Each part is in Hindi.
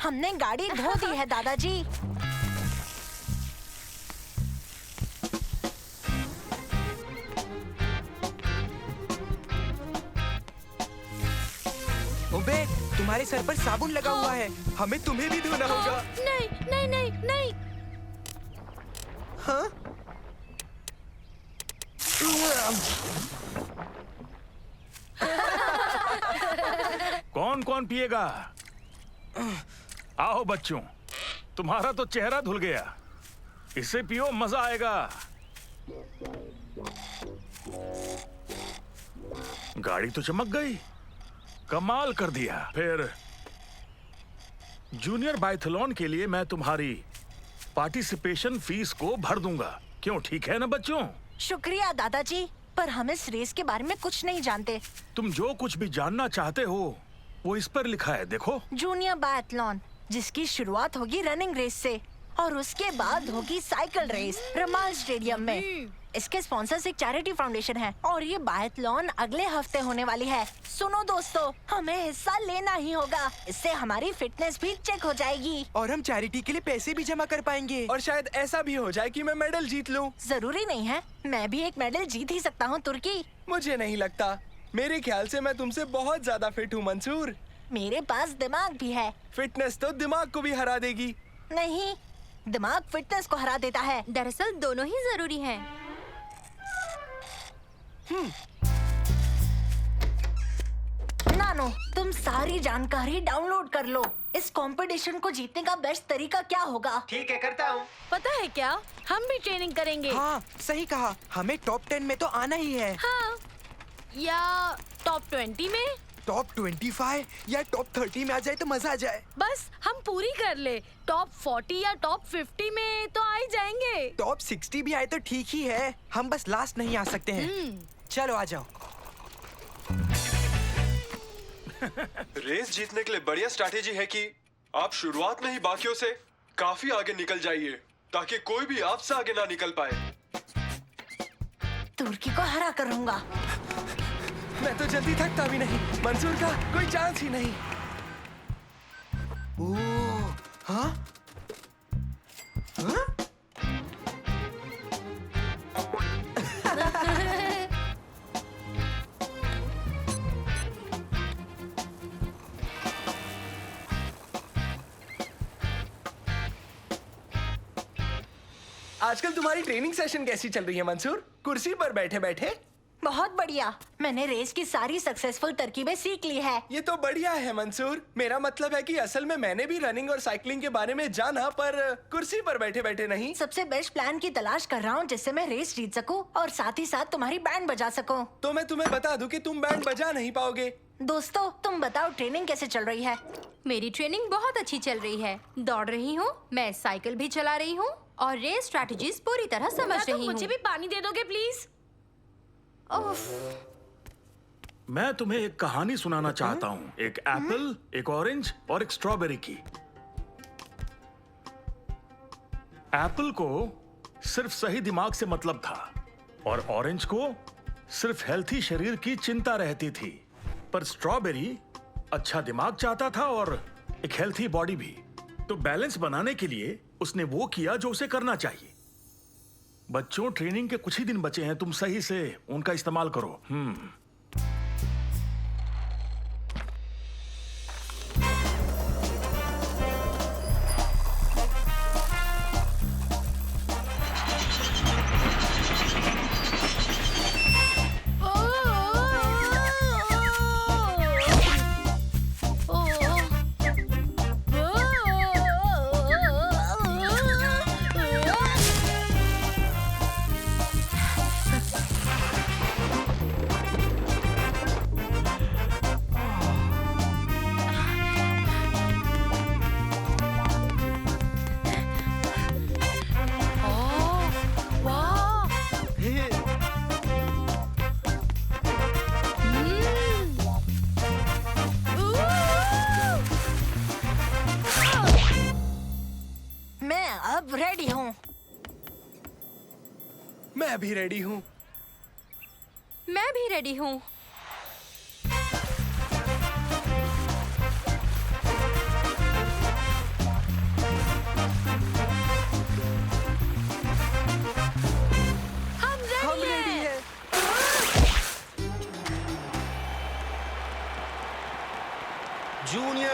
हमने गाड़ी धो दी है दादाजी। ओबे, तुम्हारे सर पर साबुन लगा हुआ है, हमें तुम्हें भी धोना होगा। नहीं नहीं नहीं नहीं। हाँ? कौन कौन पिएगा? आओ बच्चों, तुम्हारा तो चेहरा धुल गया, इसे पियो, मजा आएगा। गाड़ी तो चमक गई, कमाल कर दिया। फिर जूनियर बाइथलॉन के लिए मैं तुम्हारी पार्टिसिपेशन फीस को भर दूंगा। क्यों, ठीक है ना बच्चों? शुक्रिया दादाजी, पर हम इस रेस के बारे में कुछ नहीं जानते। तुम जो कुछ भी जानना चाहते हो वो इस पर लिखा है, देखो। जूनियर बायथलॉन, जिसकी शुरुआत होगी रनिंग रेस से और उसके बाद होगी साइकिल रेस रमाल स्टेडियम में। इसके स्पॉन्सर्स एक चैरिटी फाउंडेशन है और ये बायथलॉन अगले हफ्ते होने वाली है। सुनो दोस्तों, हमें हिस्सा लेना ही होगा, इससे हमारी फिटनेस भी चेक हो जाएगी और हम चैरिटी के लिए पैसे भी जमा कर पाएंगे। और शायद ऐसा भी हो जाए कि मैं मेडल जीत लूं। जरूरी नहीं है, मैं भी एक मेडल जीत ही सकता हूँ तुर्की। मुझे नहीं लगता, मेरे ख्याल से मैं तुमसे बहुत ज्यादा फिट हूँ मंसूर। मेरे पास दिमाग भी है। फिटनेस तो दिमाग को भी हरा देगी। नहीं, दिमाग फिटनेस को हरा देता है। दरअसल दोनों ही जरूरी हैं। नानो, तुम सारी जानकारी डाउनलोड कर लो। इस कंपटीशन को जीतने का बेस्ट तरीका क्या होगा? ठीक है, करता हूँ। पता है क्या, हम भी ट्रेनिंग करेंगे। हाँ, सही कहा, हमें टॉप 10 में तो आना ही है। हाँ, या टॉप 20 में। टॉप 25 या टॉप 30 में आ जाए तो मजा आ जाए। बस हम पूरी कर ले, टॉप 40 या टॉप 50 में तो आ ही जाएंगे। टॉप 60 भी आए तो ठीक ही है, हम बस लास्ट नहीं आ सकते हैं। चलो आ जाओ। रेस जीतने के लिए बढ़िया स्ट्रैटेजी है कि आप शुरुआत में ही बाकियों से काफी आगे निकल जाइए ताकि कोई भी आपसे आगे ना निकल पाए। तुर्की को हरा करूंगा। मैं तो जल्दी थकता भी नहीं, मंसूर का कोई चांस ही नहीं। ओह, हाँ? हाँ? आजकल तुम्हारी ट्रेनिंग सेशन कैसी चल रही है मंसूर? कुर्सी पर बैठे बैठे? बहुत बढ़िया, मैंने रेस की सारी सक्सेसफुल तरकीबें सीख ली है। ये तो बढ़िया है मंसूर। मेरा मतलब है कि असल में मैंने भी रनिंग और साइकिलिंग के बारे में जाना, पर कुर्सी पर बैठे बैठे नहीं। सबसे बेस्ट प्लान की तलाश कर रहा हूँ जिससे मैं रेस जीत सकूँ और साथ ही साथ तुम्हारी बैंड बजा सकूँ। तो मैं तुम्हें बता दूं कि तुम बैंड बजा नहीं पाओगे। दोस्तों, तुम बताओ ट्रेनिंग कैसे चल रही है? मेरी ट्रेनिंग बहुत अच्छी चल रही है, दौड़ रही हूँ, मैं साइकिल भी चला रही हूँ और रेस स्ट्रैटेजीज पूरी तरह समझ रही हूँ। मुझे भी पानी दे दोगे प्लीज? मैं तुम्हें एक कहानी सुनाना चाहता हूँ, एक एप्पल, एक ऑरेंज और एक स्ट्रॉबेरी की। एप्पल को सिर्फ सही दिमाग से मतलब था और ऑरेंज को सिर्फ हेल्थी शरीर की चिंता रहती थी, पर स्ट्रॉबेरी अच्छा दिमाग चाहता था और एक हेल्थी बॉडी भी। तो बैलेंस बनाने के लिए उसने वो किया जो उसे करना चाहिए। बच्चों, ट्रेनिंग के कुछ ही दिन बचे हैं, तुम सही से उनका इस्तेमाल करो। मैं अब रेडी हूँ। मैं भी रेडी हूँ। मैं भी रेडी हूँ।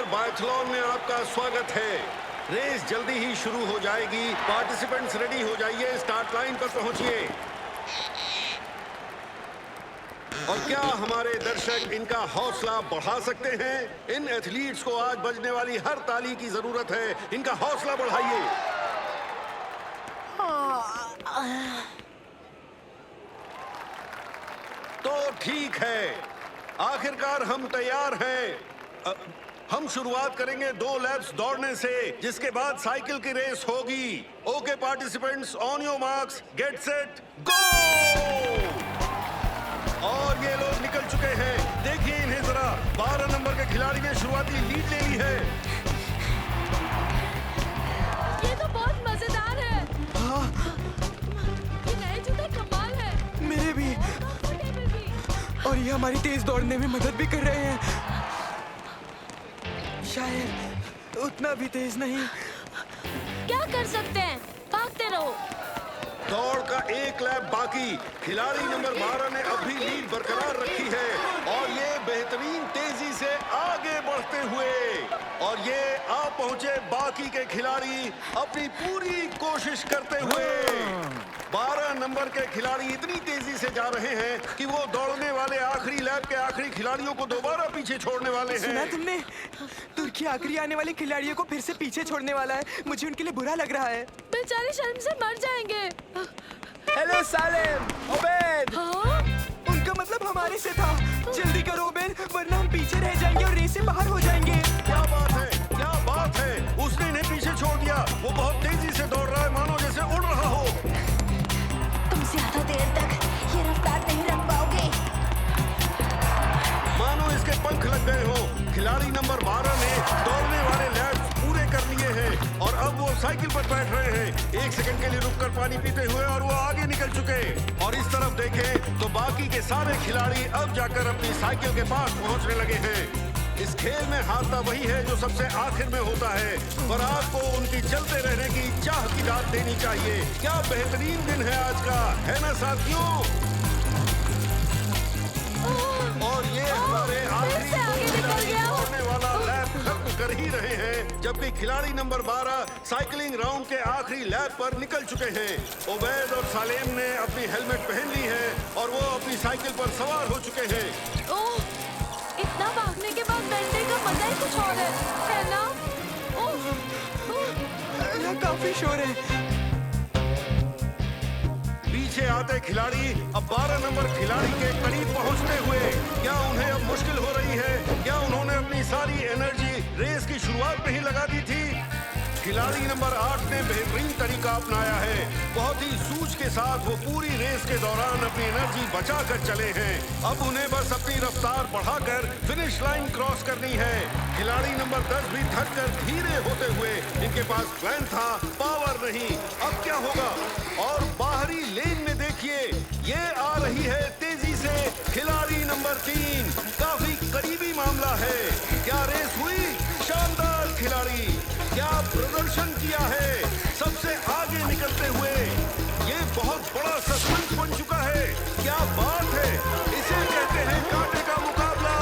एयर बायथलॉन में आपका स्वागत है। रेस जल्दी ही शुरू हो जाएगी। पार्टिसिपेंट्स रेडी हो जाइए, स्टार्ट लाइन पर पहुंचिए। और क्या हमारे दर्शक इनका हौसला बढ़ा सकते हैं? इन एथलीट्स को आज बजने वाली हर ताली की जरूरत है। इनका हौसला बढ़ाइए। तो ठीक है, आखिरकार हम तैयार हैं। हम शुरुआत करेंगे 2 लैप्स दौड़ने से, जिसके बाद साइकिल की रेस होगी। Okay participants, on your marks, get set, go! और ये लोग निकल चुके हैं। देखिए इन्हें जरा। 12 नंबर के खिलाड़ी ने शुरुआती लीड ले ली है। ये तो बहुत मजेदार है। ये नए जूते कमाल है। मेरे भी। कंफर्टेबल भी। और ये हमारी तेज दौड़ने में मदद भी कर रहे हैं। शायद उतना भी तेज नहीं। क्या कर सकते हैं, भागते रहो। दौड़ का 1 लैप बाकी। खिलाड़ी नंबर 12 ने अब भी लीड बरकरार रखी है और ये बेहतरीन तेजी से आगे बढ़ते हुए, और ये आ पहुंचे बाकी के खिलाड़ी अपनी पूरी कोशिश करते हुए। 12 नंबर के खिलाड़ी इतनी तेजी से जा रहे हैं कि वो दौड़ने वाले आखिरी लैप के आखिरी खिलाड़ियों को दोबारा पीछे छोड़ने वाले हैं। सुना तुमने? तुर्की आखिरी आने वाले खिलाड़ियों को फिर से पीछे छोड़ने वाला है। मुझे उनके लिए बुरा लग रहा है। बेचारे शर्म से मर जाएंगे। Hello Salem, Obed. हाँ? उनका मतलब हमारे से था। जल्दी करो ओबेद, वरना हम पीछे रह जाएंगे और रेस से बाहर हो जाएंगे। क्या बात है, क्या बात है। उसने इन्हें पीछे छोड़ दिया। वो बहुत तेजी से दौड़ रहा है, मानो जैसे उड़ रहा हो। तुम ज्यादा देर तक ये रफ्तार नहीं रख पाओगे। मानो इसके पंख लग गए हो। खिलाड़ी नंबर 12 ने दौड़ने वाले लैप्स पूरे कर लिए हैं और अब वो साइकिल पर बैठ रहे हैं। 1 सेकंड के लिए रुककर पानी पीते हुए, और वो आगे निकल चुके। और इस तरफ देखें तो बाकी के सारे खिलाड़ी अब जाकर अपनी साइकिल के पास पहुंचने लगे हैं। इस खेल में हारता वही है जो सबसे आखिर में होता है, पर आपको उनकी चलते रहने की चाह की दाद देनी चाहिए। क्या बेहतरीन दिन है आज का, है ना साथियों? और ये हमारे आखिरी दौड़ने वाला लैप खत्म कर ही रहे हैं, जबकि खिलाड़ी नंबर 12 साइकिलिंग राउंड के आखिरी लैप पर निकल चुके हैं। ओबैद और सालेम ने अपनी हेलमेट पहन ली है और वो अपनी साइकिल पर सवार हो चुके हैं। ओह, इतना भागने के बाद बैठने का मजा ही कुछ और है ना? यहाँ काफी शोर है। पीछे आते खिलाड़ी अब 12 नंबर खिलाड़ी के करीब पहुंचते हुए, क्या उन्हें अब मुश्किल हो रही है? क्या उन्होंने अपनी सारी एनर्जी रेस की शुरुआत में ही लगा दी थी? खिलाड़ी नंबर 8 ने बेहतरीन तरीका अपनाया है। बहुत ही सूझ के साथ वो पूरी रेस के दौरान अपनी एनर्जी बचा कर चले हैं। अब उन्हें बस अपनी रफ्तार बढ़ाकर फिनिश लाइन क्रॉस करनी है। खिलाड़ी नंबर 10 भी थक कर धीरे होते हुए, इनके पास प्लान था, पावर नहीं। अब क्या होगा? और बाहरी लेन में देखिए, ये आ रही है तेजी से खिलाड़ी नंबर 3। काफी करीबी मामला है। क्या रेस हुई? शानदार खिलाड़ी, क्या प्रदर्शन किया है सबसे आगे निकलते हुए। ये बहुत बड़ा सस्पेंस बन चुका है। क्या बात है, इसे कहते हैं कांटे का मुकाबला।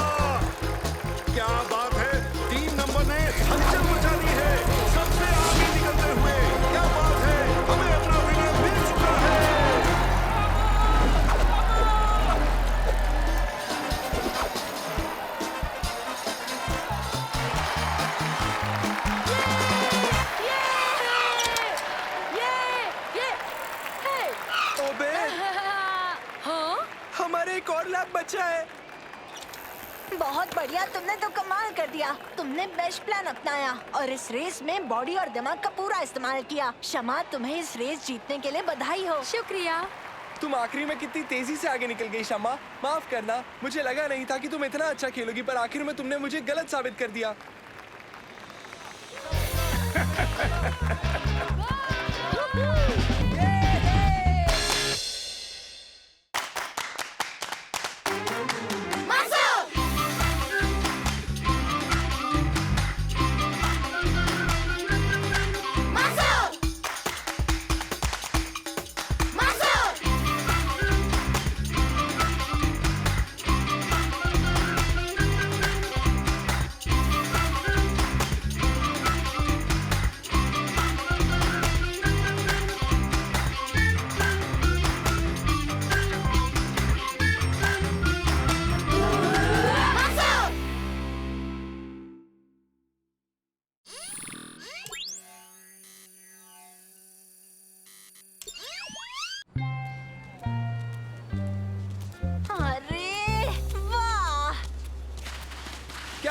क्या बात है, 3 नंबर ने हलचल मचा दी है सबसे आगे निकलते हुए। क्या बात है, हमें अपना विनर मिल चुका है। ओबेद, हाँ? हमारे एक और लैप बचा है। बहुत बढ़िया, तुमने तो कमाल कर दिया। तुमने बेस्ट प्लान अपनाया और इस रेस में बॉडी और दिमाग का पूरा इस्तेमाल किया। शमा, तुम्हें इस रेस जीतने के लिए बधाई हो। शुक्रिया। तुम आखिरी में कितनी तेजी से आगे निकल गई शम्मा। माफ करना, मुझे लगा नहीं था कि तुम इतना अच्छा खेलोगी, पर आखिर में तुमने मुझे गलत साबित कर दिया।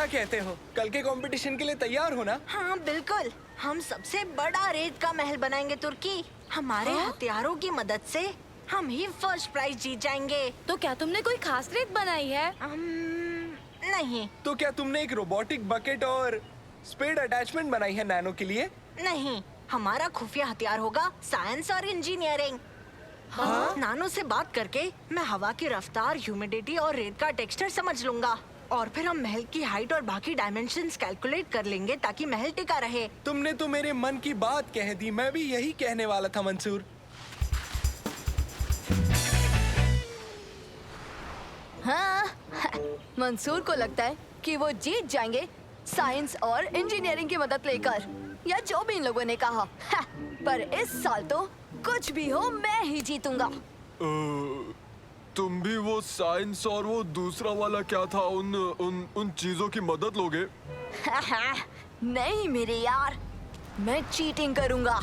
कहते हो? कल के कंपटीशन के लिए तैयार हो ना? हाँ बिल्कुल, हम सबसे बड़ा रेत का महल बनाएंगे तुर्की। हमारे हथियारों की मदद से हम ही फर्स्ट प्राइज जीत जाएंगे। तो क्या तुमने कोई खास रेत बनाई है? नहीं तो क्या तुमने एक रोबोटिक बकेट और स्पेड अटैचमेंट बनाई है नैनो के लिए? नहीं, हमारा खुफिया हथियार होगा साइंस और इंजीनियरिंग। नानो से बात करके मैं हवा की रफ्तार, ह्यूमिडिटी और रेत का टेक्सचर समझ लूंगा और फिर हम महल की हाइट और बाकी डायमेंशंस कैलकुलेट कर लेंगे ताकि महल टिका रहे। तुमने तो मेरे मन की बात कह दी, मैं भी यही कहने वाला था मंसूर। हाँ, मंसूर को लगता है कि वो जीत जाएंगे साइंस और इंजीनियरिंग की मदद लेकर, या जो भी इन लोगों ने कहा। पर इस साल तो कुछ भी हो मैं ही जीतूंगा। तुम भी वो साइंस और वो दूसरा वाला क्या था, उन चीजों की मदद लोगे? नहीं मेरे यार, मैं चीटिंग करूंगा।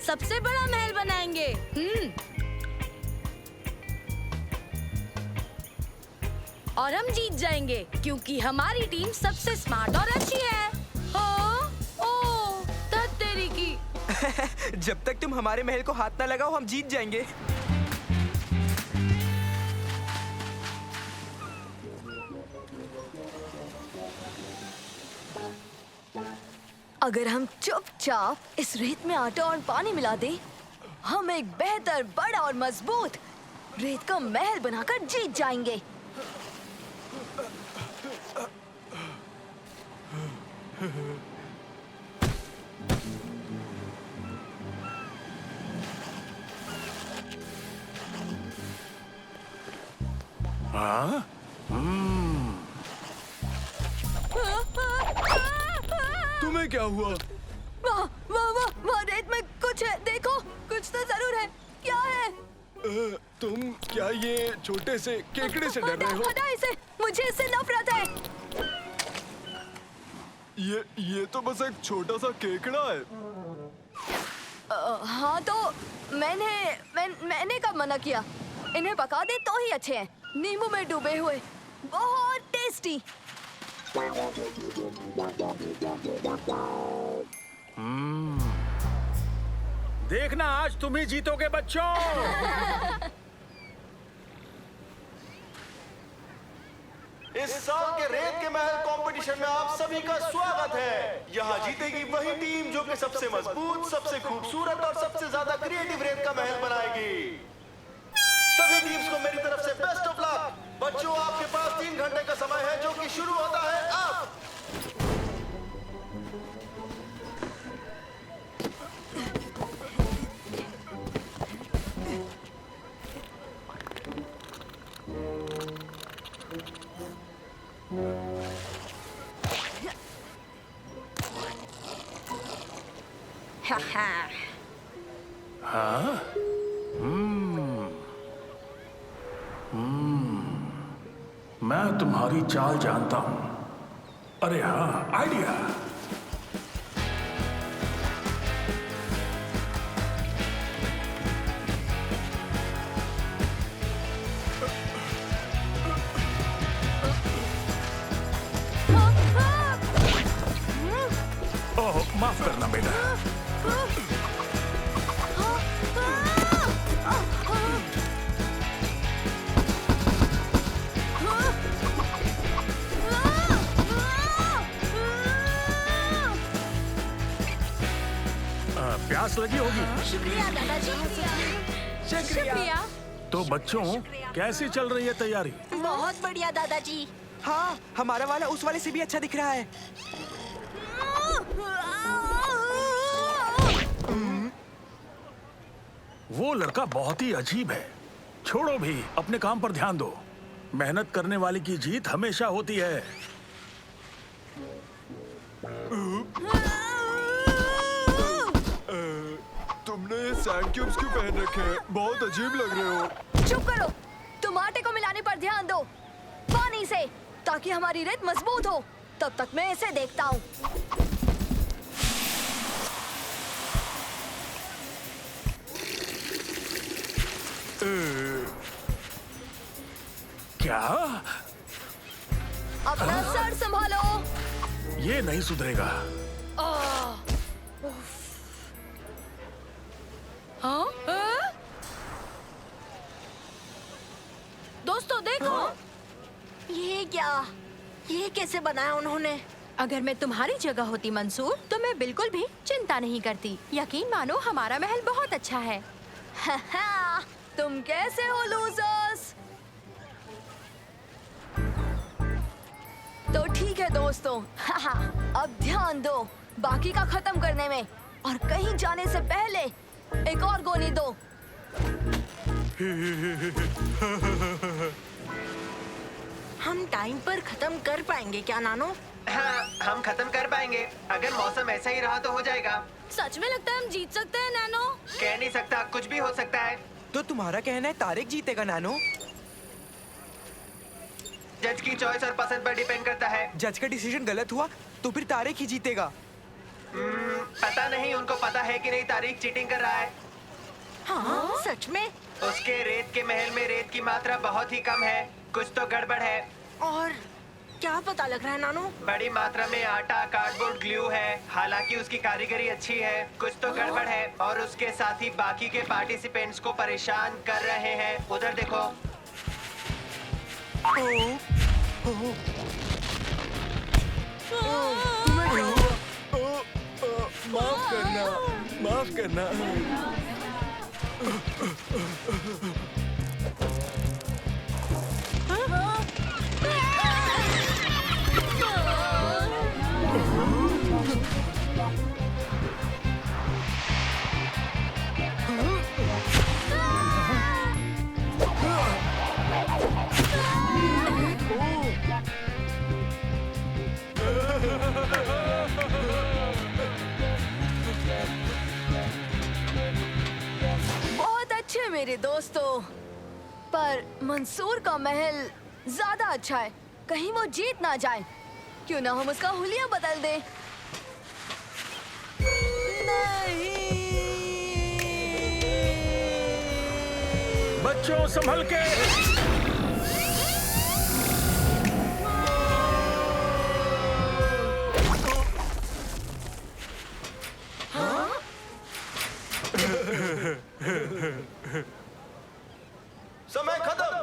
सबसे बड़ा महल बनाएंगे। और हम जीत जाएंगे क्योंकि हमारी टीम सबसे स्मार्ट और अच्छी है। ओह, तेरी की। जब तक तुम हमारे महल को हाथ ना लगाओ हम जीत जाएंगे। अगर हम चुपचाप इस रेत में आटा और पानी मिला दें, हम एक बेहतर, बड़ा और मजबूत रेत का महल बनाकर जीत जाएंगे। हाँ? तुम्हें क्या हुआ? वाह वाह वाह, वहाँ रेत में कुछ है, देखो कुछ तो जरूर है। क्या है? तुम क्या ये छोटे से केकड़े से डर रहे हो? हटा इसे, मुझे इससे नफरत है। ये तो बस एक छोटा सा केकड़ा है। हाँ तो मैंने कब मना किया? इन्हें पका दे तो ही अच्छे हैं, नींबू में डूबे हुए, बहुत टेस्टी। देखना आज तुम ही जीतोगे बच्चों। इस साल के रेत के महल कंपटीशन में आप सभी का स्वागत है। यहाँ जीतेगी वही टीम जो कि सबसे मजबूत, सबसे खूबसूरत और सबसे ज्यादा क्रिएटिव रेत का महल बनाएगी। सभी टीम्स को मेरी तरफ से बेस्ट ऑफ लक। बच्चों, आपके पास 3 घंटे का समय है जो कि शुरू होता है अब। हाँ? मैं तुम्हारी चाल जानता हूं। अरे हाँ, आइडिया। ओह, माफ करना बेटा। प्यास लगी होगी। शुक्रिया दादाजी। शुक्रिया। तो बच्चों, कैसी चल रही है तैयारी? बहुत बढ़िया दादाजी। हाँ, हमारा वाला उस वाले से भी अच्छा दिख रहा है। वो लड़का बहुत ही अजीब है। छोड़ो भी, अपने काम पर ध्यान दो। मेहनत करने वाले की जीत हमेशा होती है। तुमने ये सैंड क्यूब्स क्यों पहन रखे हैं? बहुत अजीब लग रहे हो। चुप करो, तुम आटे को मिलाने पर ध्यान दो, पानी से, ताकि हमारी रेत मजबूत हो। तब तक मैं इसे देखता हूँ। क्या? अपना सर संभालो। ये नहीं सुधरेगा। दोस्तों देखो। ये क्या? ये कैसे बनाया उन्होंने? अगर मैं तुम्हारी जगह होती मंसूर तो मैं बिल्कुल भी चिंता नहीं करती। यकीन मानो हमारा महल बहुत अच्छा है। तुम कैसे हो लूजर्स? तो ठीक है दोस्तों, अब ध्यान दो बाकी का खत्म करने में, और कहीं जाने से पहले एक और गोली दो। हम टाइम पर खत्म कर पाएंगे क्या नानो? हाँ, हम खत्म कर पाएंगे। अगर मौसम ऐसा ही रहा तो हो जाएगा। सच में लगता है हम जीत सकते हैं नैनो? कह नहीं सकता, कुछ भी हो सकता है। तो तुम्हारा कहना है तारिक जीतेगा नैनो? जज की चॉइस और पसंद पर डिपेंड करता है। जज का डिसीजन गलत हुआ तो फिर तारिक ही जीतेगा। पता नहीं उनको पता है कि नहीं तारिक चीटिंग कर रहा है। हाँ, सच में? उसके रेत के महल में रेत की मात्रा बहुत ही कम है। कुछ तो गड़बड़ है। और क्या पता लग रहा है नानो? बड़ी मात्रा में आटा, कार्डबोर्ड, ग्लू है। हालांकि उसकी कारीगरी अच्छी है, कुछ तो गड़बड़ है। और उसके साथ ही बाकी के पार्टिसिपेंट्स को परेशान कर रहे हैं। उधर देखो। माफ करना, माफ करना। बहुत अच्छे मेरे दोस्तों, पर मंसूर का महल ज्यादा अच्छा है। कहीं वो जीत ना जाए। क्यों ना हम उसका हुलिया बदल दें? बच्चों संभल के। समय खत्म।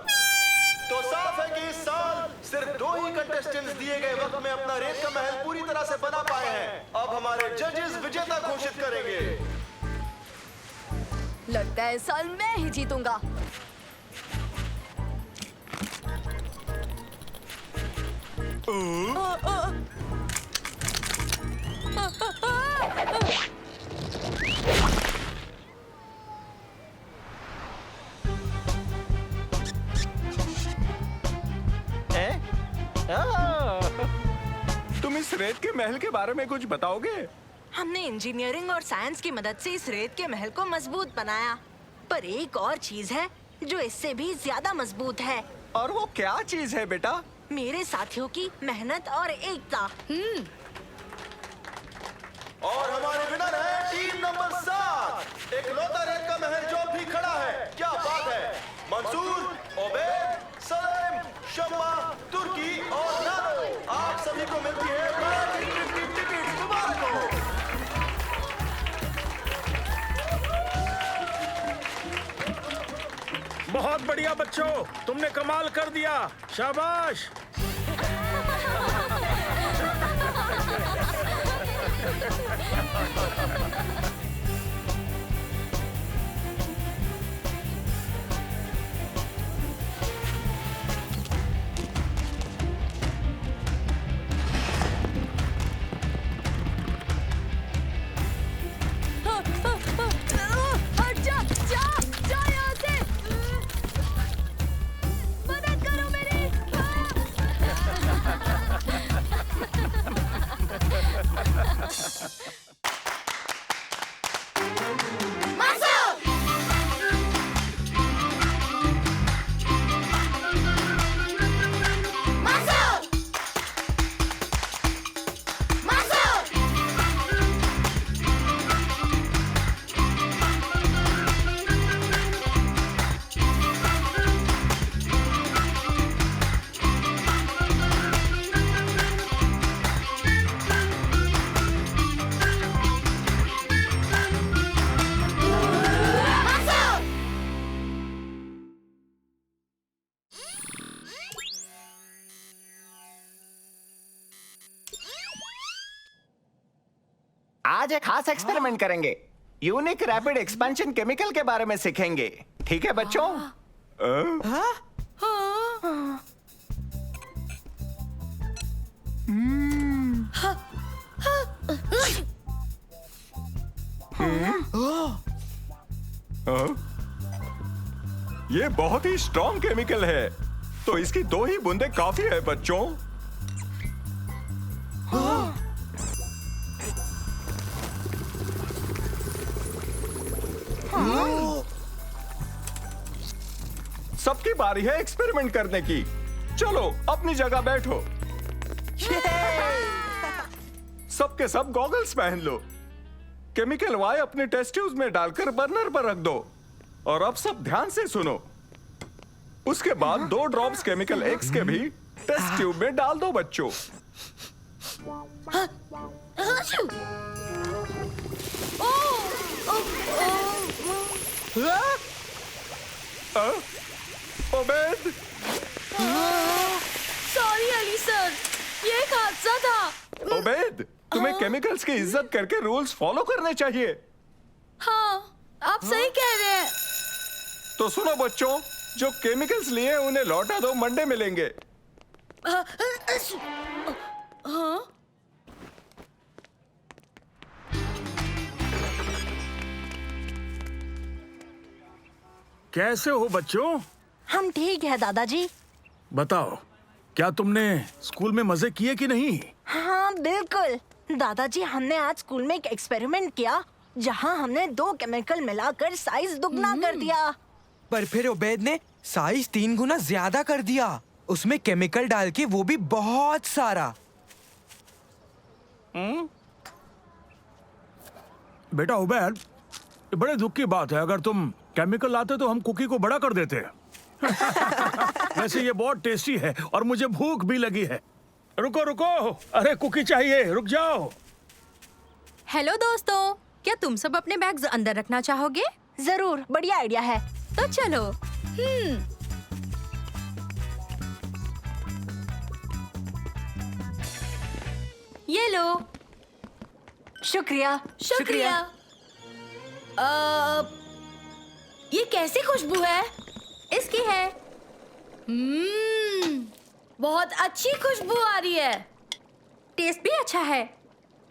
तो साफ है कि इस साल सिर्फ 2 ही कंटेस्टेंट्स दिए गए वक्त में अपना रेत का महल पूरी तरह से बना पाए हैं। अब हमारे जजेस विजेता घोषित करेंगे। लगता है इस साल मैं ही जीतूंगा। तुम इस रेत के महल के बारे में कुछ बताओगे? हमने इंजीनियरिंग और साइंस की मदद से इस रेत के महल को मजबूत बनाया, पर एक और चीज है जो इससे भी ज्यादा मजबूत है। और वो क्या चीज है बेटा? मेरे साथियों की मेहनत और एकता। और हमारे विनर है टीम नंबर 7, एक लौता रेत का महल जो भी खड़ा है। क्या बात है! मंसूर, ओबेद, सलेम, शम्मा, तुर्की और नानो, आप सभी को मिलती है भारत की टिकट। मुबारक हो। बहुत बढ़िया बच्चों, तुमने कमाल कर दिया। शाबाश। हट जा, जा, जा यहाँ से। मदद करो मेरी। आज एक खास एक्सपेरिमेंट करेंगे। यूनिक रैपिड एक्सपेंशन केमिकल के बारे में सीखेंगे। ठीक है बच्चों? ये बहुत ही स्ट्रॉन्ग केमिकल है, तो इसकी 2 ही बूंदें काफी है बच्चों। सबकी बारी है एक्सपेरिमेंट करने की। चलो अपनी जगह बैठो। सबके सब गॉगल्स पहन लो। केमिकल वाई अपने टेस्ट ट्यूब में डालकर बर्नर पर रख दो। और अब सब ध्यान से सुनो। उसके बाद 2 ड्रॉप्स केमिकल एक्स के भी टेस्ट ट्यूब में डाल दो बच्चों। ओबेद, सॉरी अली सर, ये एक हादसा था। ओबेद, तुम्हें केमिकल्स की इज्जत करके रूल्स फॉलो करने चाहिए। हाँ, आप सही कह रहे हैं। तो सुनो बच्चों, जो केमिकल्स लिए उन्हें लौटा दो, मंडे मिलेंगे। कैसे हो बच्चों? हम ठीक है दादाजी। बताओ, क्या तुमने स्कूल में मजे किए कि नहीं? हाँ बिल्कुल दादाजी, हमने आज स्कूल में एक एक्सपेरिमेंट किया जहाँ हमने 2 केमिकल मिलाकर साइज दुगना कर दिया। पर फिर उबैद ने साइज 3 गुना ज्यादा कर दिया, उसमें केमिकल डाल के, वो भी बहुत सारा। बेटा उबैद, ये बड़े दुख की बात है। अगर तुम केमिकल लाते तो हम कुकी को बड़ा कर देते। वैसे ये बहुत टेस्टी है और मुझे भूख भी लगी है। रुको रुको, अरे कुकी चाहिए, रुक जाओ। हेलो दोस्तों, क्या तुम सब अपने बैग्स अंदर रखना चाहोगे? जरूर, बढ़िया आइडिया है। तो चलो। ये लो। शुक्रिया। शुक्रिया। ये कैसी खुशबू है? इसकी है। बहुत अच्छी खुशबू आ रही है। टेस्ट भी अच्छा है।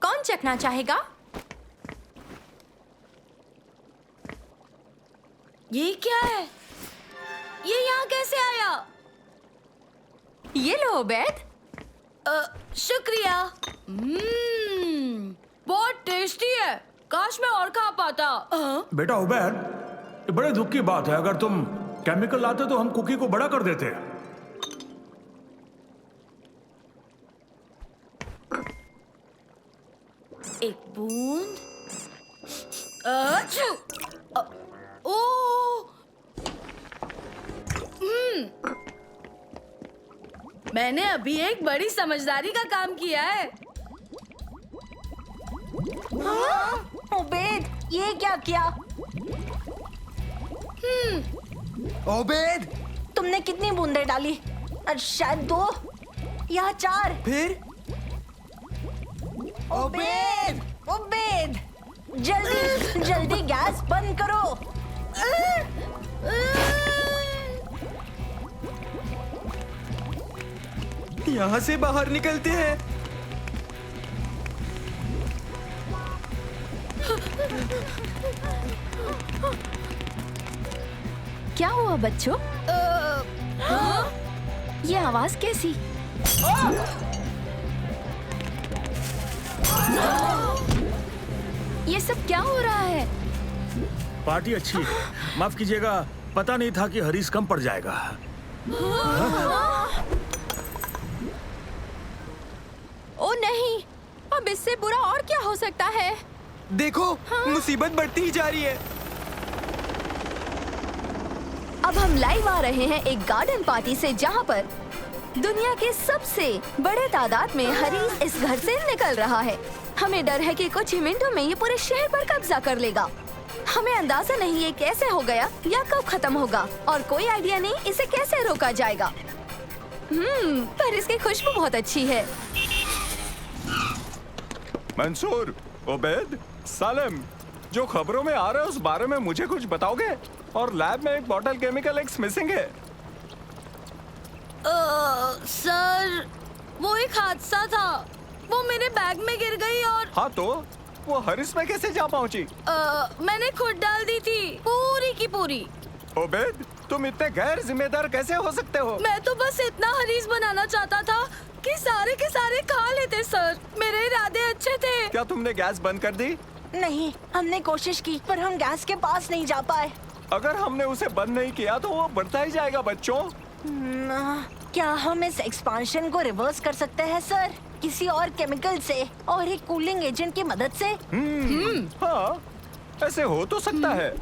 कौन चखना चाहेगा? ये क्या है? ये यहाँ कैसे आया? ये लो उबैद। शुक्रिया। बहुत टेस्टी है। काश मैं और खा पाता। बेटा उबैद, ये बड़े दुख की बात है। अगर तुम केमिकल लाते तो हम कुकी को बड़ा कर देते। एक बूंद। अच्छू। ओह। मैंने अभी एक बड़ी समझदारी का काम किया है। उबैद, ये क्या किया? उबैद, तुमने कितनी बूंदें डाली? शायद 2 या 4। फिर? उबैद, उबैद, जल्दी जल्दी गैस बंद करो। यहाँ से बाहर निकलते हैं। क्या हुआ बच्चों? ये आवाज कैसी? ये सब क्या हो रहा है? पार्टी अच्छी है, माफ कीजिएगा, पता नहीं था कि हरीश कम पड़ जाएगा। ओ नहीं, अब इससे बुरा और क्या हो सकता है? देखो, मुसीबत बढ़ती ही जा रही है। अब हम लाइव आ रहे हैं एक गार्डन पार्टी से, जहाँ पर दुनिया के सबसे बड़े तादाद में हरीश इस घर से निकल रहा है। हमें डर है कि कुछ ही मिनटों में ये पूरे शहर पर कब्जा कर लेगा। हमें अंदाजा नहीं ये कैसे हो गया या कब खत्म होगा, और कोई आइडिया नहीं इसे कैसे रोका जाएगा। पर इसकी खुशबू बहुत अच्छी है। मंसूर, ओबेद, सालेम, जो खबरों में आ रहा है उस बारे में मुझे कुछ बताओगे? और लैब में एक बॉटल केमिकल एक्स मिसिंग है। सर, वो एक हादसा था। वो मेरे बैग में गिर गई और हाँ तो वो हरिस में कैसे जा पहुंची? मैंने खुद डाल दी थी, पूरी की पूरी। ओबेद, तुम इतने गैर जिम्मेदार कैसे हो सकते हो? मैं तो बस इतना हरीस बनाना चाहता था कि सारे के सारे खा लेते सर। मेरे इरादे अच्छे थे। क्या तुमने गैस बंद कर दी? नहीं, हमने कोशिश की पर हम गैस के पास नहीं जा पाए। अगर हमने उसे बंद नहीं किया तो वो बढ़ता ही जाएगा बच्चों। क्या हम इस एक्सपांशन को रिवर्स कर सकते हैं सर? किसी और केमिकल से और एक कूलिंग एजेंट की मदद से? हाँ, ऐसे हो तो सकता है।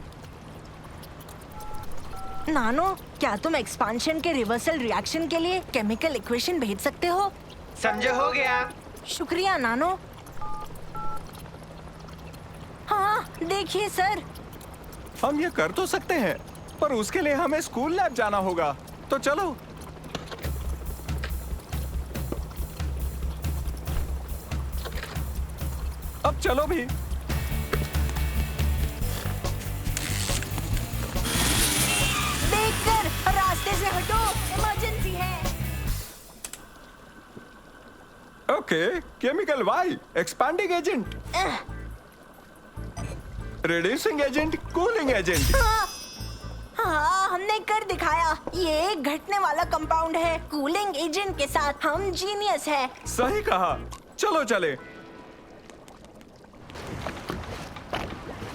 नानो, क्या तुम एक्सपांशन के रिवर्सल रिएक्शन के लिए केमिकल इक्वेशन भेज सकते हो? समझो, हो गया। शुक्रिया नानो। हाँ, देखिए सर। हम ये कर तो सकते हैं, पर उसके लिए हमें स्कूल लैब जाना होगा। तो चलो। अब चलो भी। देखकर रास्ते से हटो, इमरजेंसी है। Okay, chemical Y, expanding agent, reducing agent, cooling agent. हाँ, हमने कर दिखाया। ये एक घटने वाला कंपाउंड है। कूलिंग एजेंट के साथ हम जीनियस है। सही कहा। चलो चले।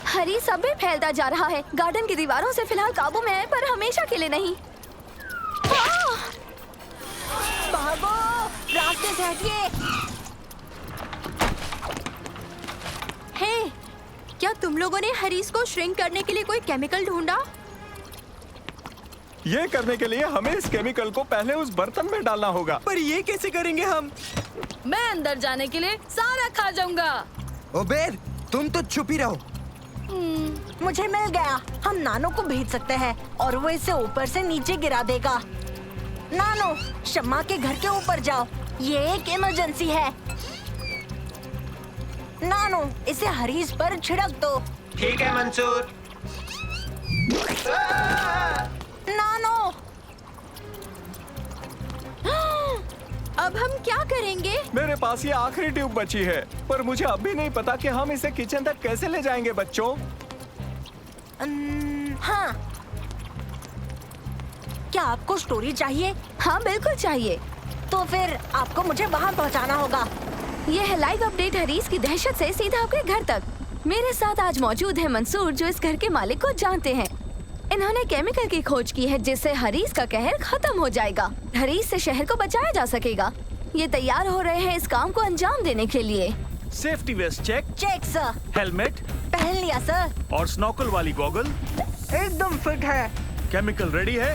हरीस अब भी फैलता जा रहा है। गार्डन की दीवारों से फिलहाल काबू में है, पर हमेशा के लिए नहीं। भागो, रास्ते से हटिए। हे, क्या तुम लोगों ने हरीस को श्रिंक करने के लिए कोई केमिकल ढूंढा? ये करने के लिए हमें इस केमिकल को पहले उस बर्तन में डालना होगा। पर ये कैसे करेंगे हम? मैं अंदर जाने के लिए सारा खा जाऊंगा। ओबेद, तुम तो चुप ही रहो। मुझे मिल गया। हम नानो को भेज सकते हैं और वो इसे ऊपर से नीचे गिरा देगा। नानो, शम्मा के घर के ऊपर जाओ। ये एक इमरजेंसी है। नानो, इसे हरीस पर छिड़क दो। ठीक है मंसूर। नानो, अब हम क्या करेंगे? मेरे पास ये आखिरी ट्यूब बची है, पर मुझे अब भी नहीं पता कि हम इसे किचन तक कैसे ले जाएंगे बच्चों। हाँ, क्या आपको स्टोरी चाहिए? हाँ बिल्कुल चाहिए। तो फिर आपको मुझे वहाँ पहुँचाना होगा। ये है लाइव अपडेट हरीस की दहशत से सीधा आपके घर तक। मेरे साथ आज मौजूद है मंसूर, जो इस घर के मालिक को जानते हैं। इन्होंने केमिकल की खोज की है जिससे हरीस का कहर खत्म हो जाएगा। हरीस से शहर को बचाया जा सकेगा। ये तैयार हो रहे हैं इस काम को अंजाम देने के लिए। Safety vest check, check sir. Helmet पहन लिया सर। और स्नॉकल वाली गॉगल। एकदम फिट है। केमिकल रेडी है?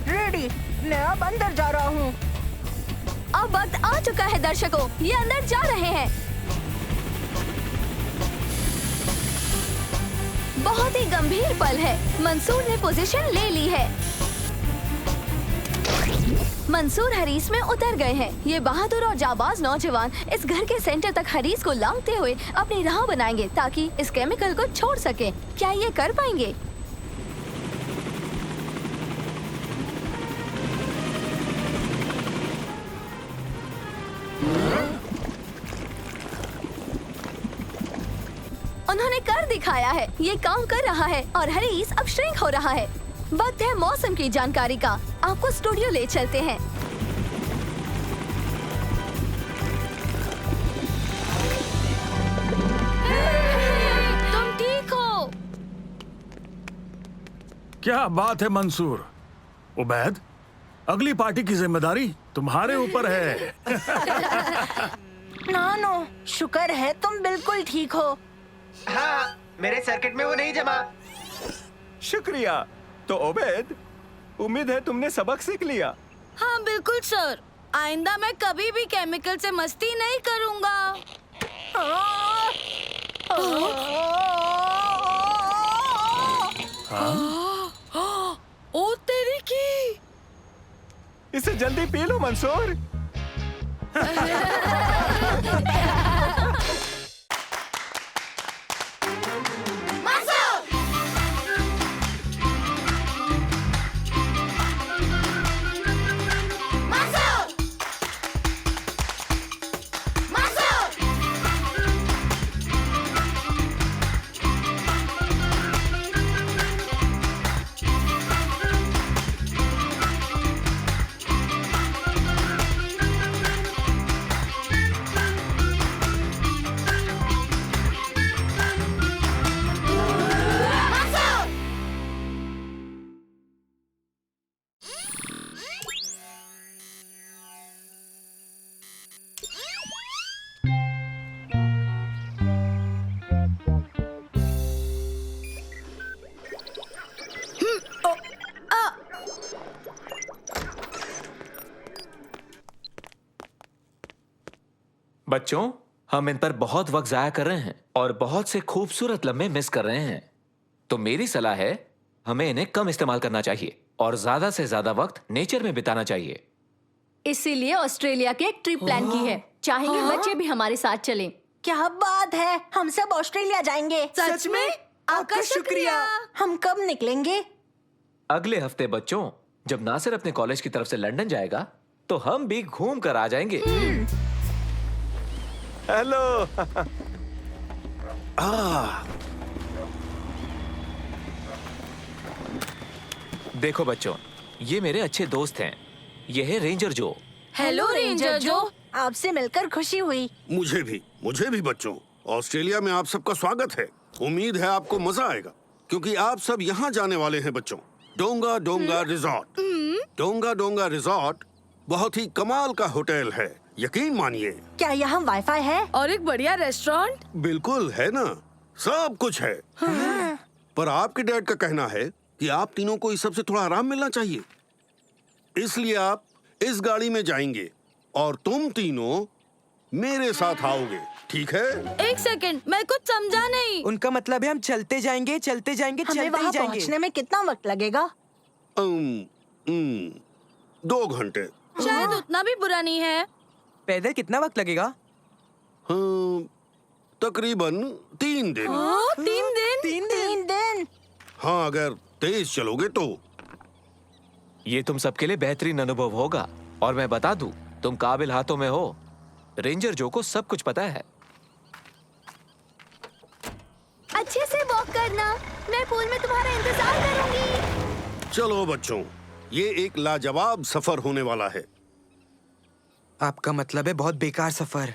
रेडी। मैं अब अंदर जा रहा हूँ। अब वक्त आ चुका है दर्शकों, ये अंदर जा रहे हैं। बहुत ही गंभीर पल है। मंसूर ने पोजीशन ले ली है। मंसूर हरीस में उतर गए हैं। ये बहादुर और जाबाज नौजवान इस घर के सेंटर तक हरीस को लांघते हुए अपनी राह बनाएंगे ताकि इस केमिकल को छोड़ सके। क्या ये कर पाएंगे? उन्होंने कर दिखाया है। ये काम कर रहा है और हरीस अब श्रिंक हो रहा है। वक्त है मौसम की जानकारी का। आपको स्टूडियो ले चलते हैं। तुम ठीक हो? क्या बात है मंसूर। उबैद, अगली पार्टी की जिम्मेदारी तुम्हारे ऊपर है। नानो, शुक्र है तुम बिल्कुल ठीक हो। हाँ, मेरे सर्किट में वो नहीं जमा। शुक्रिया। तो ओबेद, उम्मीद है तुमने सबक सीख लिया। हाँ बिल्कुल सर। आइंदा मैं कभी भी केमिकल से मस्ती नहीं करूँगा। ओ तेरी की। इसे जल्दी पी लो मंसूर। बच्चों, हम इन पर बहुत वक्त जाया कर रहे हैं और बहुत से खूबसूरत लम्हे मिस कर रहे हैं। तो मेरी सलाह है, हमें इन्हें कम इस्तेमाल करना चाहिए और ज्यादा से ज्यादा वक्त नेचर में बिताना चाहिए। इसीलिए ऑस्ट्रेलिया की एक ट्रिप प्लान की है। चाहेंगे बच्चे भी हमारे साथ चलें। क्या बात है, हम सब ऑस्ट्रेलिया जाएंगे। सच में? आपका शुक्रिया। हम कब निकलेंगे? अगले हफ्ते बच्चों, जब नासिर अपने कॉलेज की तरफ से लंदन जाएगा तो हम भी घूम कर आ जाएंगे। हेलो। देखो बच्चों, ये मेरे अच्छे दोस्त हैं। ये है रेंजर जो। हेलो रेंजर जो। आपसे मिलकर खुशी हुई। मुझे भी बच्चों। ऑस्ट्रेलिया में आप सबका स्वागत है। उम्मीद है आपको मजा आएगा क्योंकि आप सब यहाँ जाने वाले हैं बच्चों। डोंगा डोंगा रिजॉर्ट। डोंगा डोंगा रिजॉर्ट बहुत ही कमाल का होटल है, यकीन मानिए। क्या यहाँ वाईफाई है? और एक बढ़िया रेस्टोरेंट? बिल्कुल है ना, सब कुछ है। पर आपके डैड का कहना है कि आप तीनों को इस सब से थोड़ा आराम मिलना चाहिए, इसलिए आप इस गाड़ी में जाएंगे और तुम तीनों मेरे साथ आओगे, ठीक है? एक सेकंड, मैं कुछ समझा नहीं। उनका मतलब है हम चलते जाएंगे हमें चलते वहाँ ही जाएंगे। पहुँचने में कितना वक्त लगेगा? 2 घंटे। शायद उतना भी बुरा नहीं है। पैदल कितना वक्त लगेगा? हाँ, तकरीबन 3 दिन। 3 दिन? 3 दिन। हाँ, अगर तेज चलोगे तो। ये तुम सबके लिए बेहतरीन अनुभव होगा और मैं बता दूं, तुम काबिल हाथों में हो। रेंजर जो को सब कुछ पता है। अच्छे से वॉक करना। मैं पूल में तुम्हारा इंतजार करूंगी। चलो बच्चों, ये एक लाजवाब सफर होने वाला है। आपका मतलब है बहुत बेकार सफर।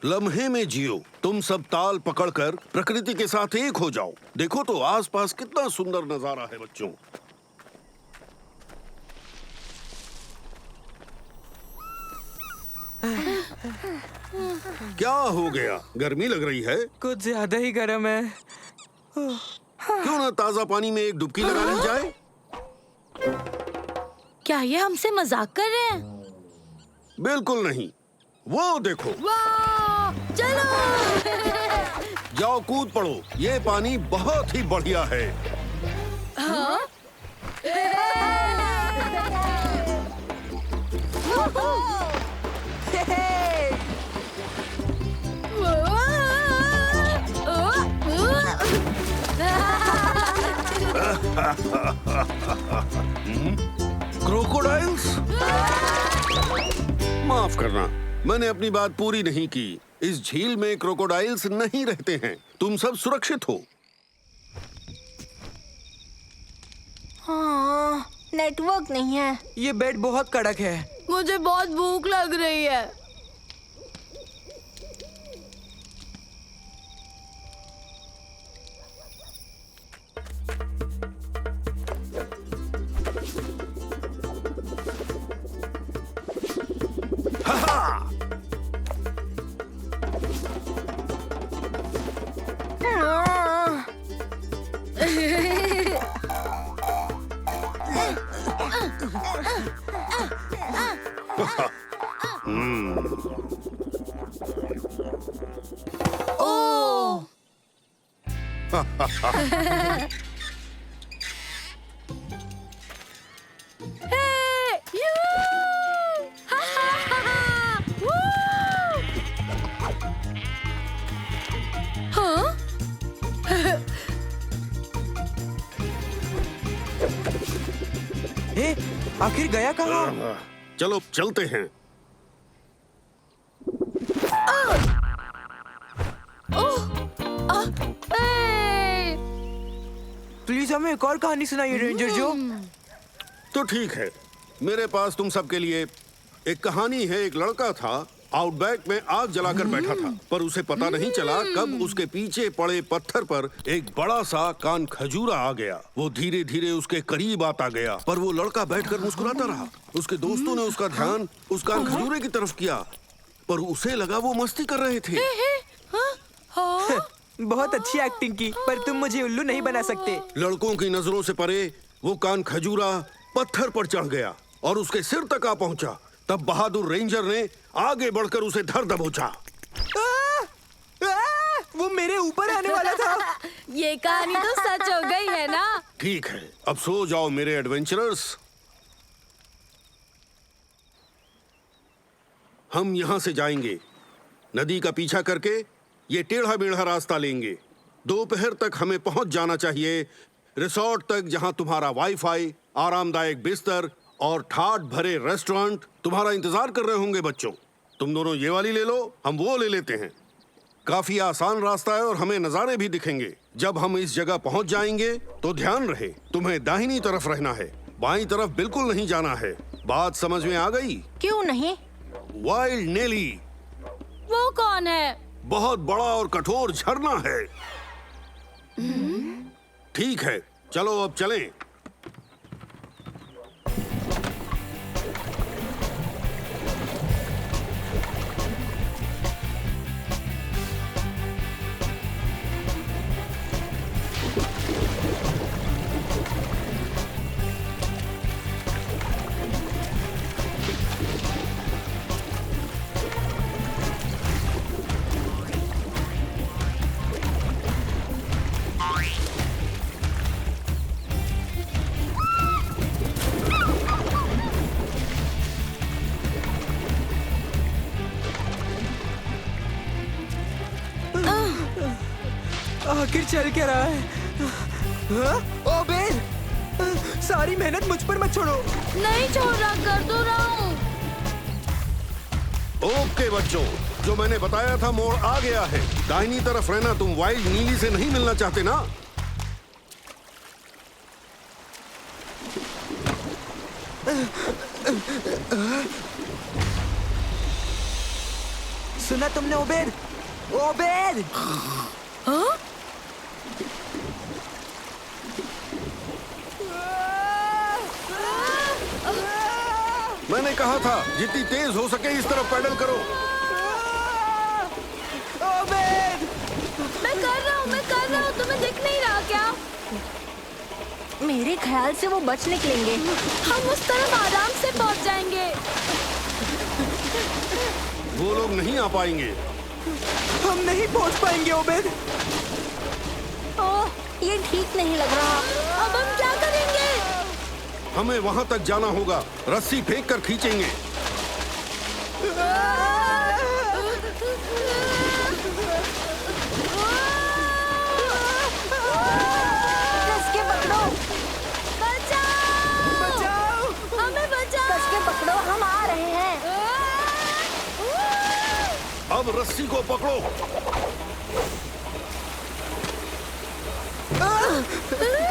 लम्हे में जियो। तुम सब ताल पकड़कर प्रकृति के साथ एक हो जाओ। देखो तो आसपास कितना सुंदर नजारा है बच्चों। क्या हो गया, गर्मी लग रही है? कुछ ज्यादा ही गर्म है। क्यों ना ताजा पानी में एक डुबकी लगा ली जाए? क्या ये हमसे मजाक कर रहे हैं? बिल्कुल नहीं, वो देखो। वाह! चलो! जाओ कूद पड़ो, ये पानी बहुत ही बढ़िया है। क्रोकोडाइल्स? माफ करना, मैंने अपनी बात पूरी नहीं की। इस झील में क्रोकोडाइल्स नहीं रहते हैं। तुम सब सुरक्षित हो। हाँ, नेटवर्क नहीं है। ये बेड बहुत कड़क है। मुझे बहुत भूख लग रही है। आखिर गया कहाँ? चलो चलते हैं। प्लीज हमें एक और कहानी सुनाइए रेंजर जो। तो ठीक है, मेरे पास तुम सबके लिए एक कहानी है। एक लड़का था, आउटबैक में आग जलाकर बैठा था, पर उसे पता नहीं चला कब उसके पीछे पड़े पत्थर पर एक बड़ा सा कान खजूरा आ गया। वो धीरे धीरे उसके करीब आता गया, पर वो लड़का बैठकर मुस्कुराता रहा। उसके दोस्तों ने उसका ध्यान उस कान खजूरे की तरफ किया, पर उसे लगा वो मस्ती कर रहे थे। बहुत अच्छी एक्टिंग की, पर तुम मुझे उल्लू नहीं बना सकते। लड़कों की नजरों से परे वो कान खजूरा पत्थर पर चढ़ गया और उसके सिर तक आ पहुंचा। तब बहादुर रेंजर ने आगे बढ़कर उसे धर दबोचा। वो मेरे ऊपर आने वाला था। ये कहानी तो सच हो गई है ना? ठीक है, अब सो जाओ मेरे एडवेंचरर्स। हम यहाँ से जाएंगे, नदी का पीछा करके ये टेढ़ा मेढ़ा रास्ता लेंगे। दोपहर तक हमें पहुंच जाना चाहिए रिसोर्ट तक, जहां तुम्हारा वाईफाई, आरामदायक बिस्तर और ठाठ भरे रेस्टोरेंट तुम्हारा इंतजार कर रहे होंगे। बच्चों, तुम दोनों ये वाली ले लो, हम वो ले लेते हैं। काफी आसान रास्ता है और हमें नजारे भी दिखेंगे। जब हम इस जगह पहुंच जाएंगे तो ध्यान रहे, तुम्हें दाहिनी तरफ रहना है, बाईं तरफ बिल्कुल नहीं जाना है। बात समझ में आ गई? क्यों नहीं? वाइल्ड नेली वो कौन है? बहुत बड़ा और कठोर झरना है। ठीक है, चलो अब चलें। आखिर चल क्या रहा है? हाँ? ओ बेर, सारी मेहनत मुझ पर मत छोड़ो। नहीं छोड़ रहा, कर दो रहा हूँ। ओके बच्चों, जो मैंने बताया था मोड़ आ गया है। दाहिनी तरफ रहना। तुम वाइल्ड नीली से नहीं मिलना चाहते ना? सुना तुमने ओबेर? ओबेर! हाँ? मैंने कहा था जितनी तेज हो सके इस तरफ पैडल करो। ओबेर! मैं कर रहा हूँ, तुम्हें दिख नहीं रहा क्या? मेरे ख्याल से वो बच निकलेंगे। हम उस तरफ आराम से पहुंच जाएंगे। वो लोग नहीं आ पाएंगे। हम नहीं पहुंच पाएंगे ओबेर। ओह, ये ठीक नहीं लग रहा। अब हम क्या करेंगे? हमें वहां तक जाना होगा, रस्सी फेंक कर खींचेंगे। कस के पकड़ो, बचाओ! हमें बचाओ! कस के पकड़ो, हम आ रहे हैं। अब रस्सी को पकड़ो।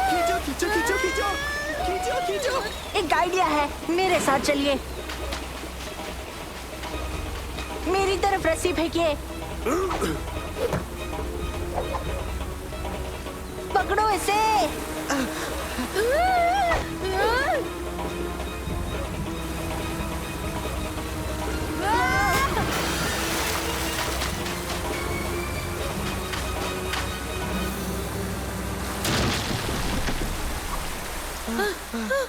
खींचो खींचो खींचो खींचो खींचो खींचो। एक आइडिया है, मेरे साथ चलिए। मेरी तरफ रस्सी फेंकिए। पकड़ो इसे।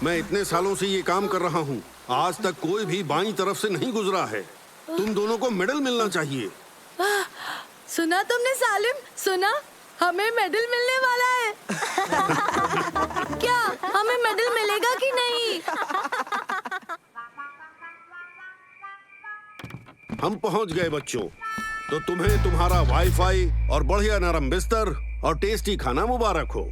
मैं इतने सालों से ये काम कर रहा हूँ, आज तक कोई भी बाईं तरफ से नहीं गुजरा है। तुम दोनों को मेडल मिलना चाहिए। सुना तुमने सालिम? सुना? हमें मेडल मिलने वाला है। क्या हमें मेडल मिलेगा कि नहीं? हम पहुंच गए बच्चों। तो तुम्हें तुम्हारा वाईफाई और बढ़िया नरम बिस्तर और टेस्टी खाना मुबारक हो।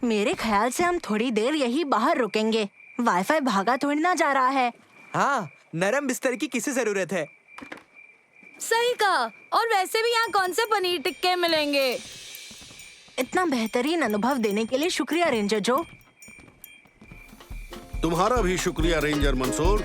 मेरे ख्याल से हम थोड़ी देर यही बाहर रुकेंगे। वाईफाई भागा थोड़ी ना जा रहा है। हाँ, नरम बिस्तर की किसे जरूरत है? सही कहा। और वैसे भी यहाँ कौन से पनीर टिक्के मिलेंगे? इतना बेहतरीन अनुभव देने के लिए शुक्रिया रेंजर जो। तुम्हारा भी शुक्रिया रेंजर मंसूर।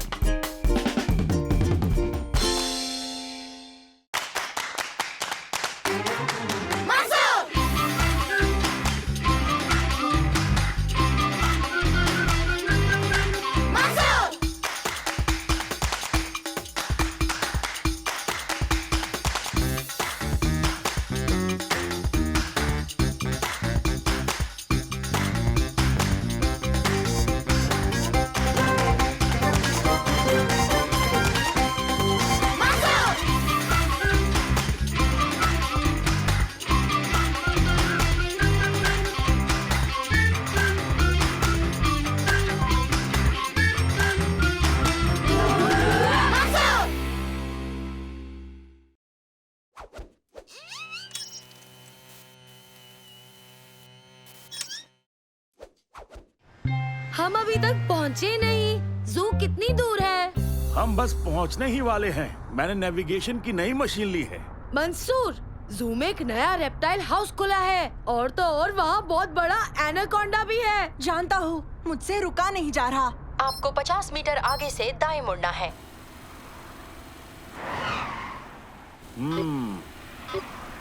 अभी तक पहुँचे नहीं। जू कितनी दूर है? हम बस पहुंचने ही वाले हैं। मैंने नेविगेशन की नई मशीन ली है। मंसूर, जू में एक नया रेप्टाइल हाउस खुला है और तो और वहाँ बहुत बड़ा एनाकोंडा भी है। जानता हूँ, मुझसे रुका नहीं जा रहा। आपको 50 मीटर आगे से दाएं मुड़ना है।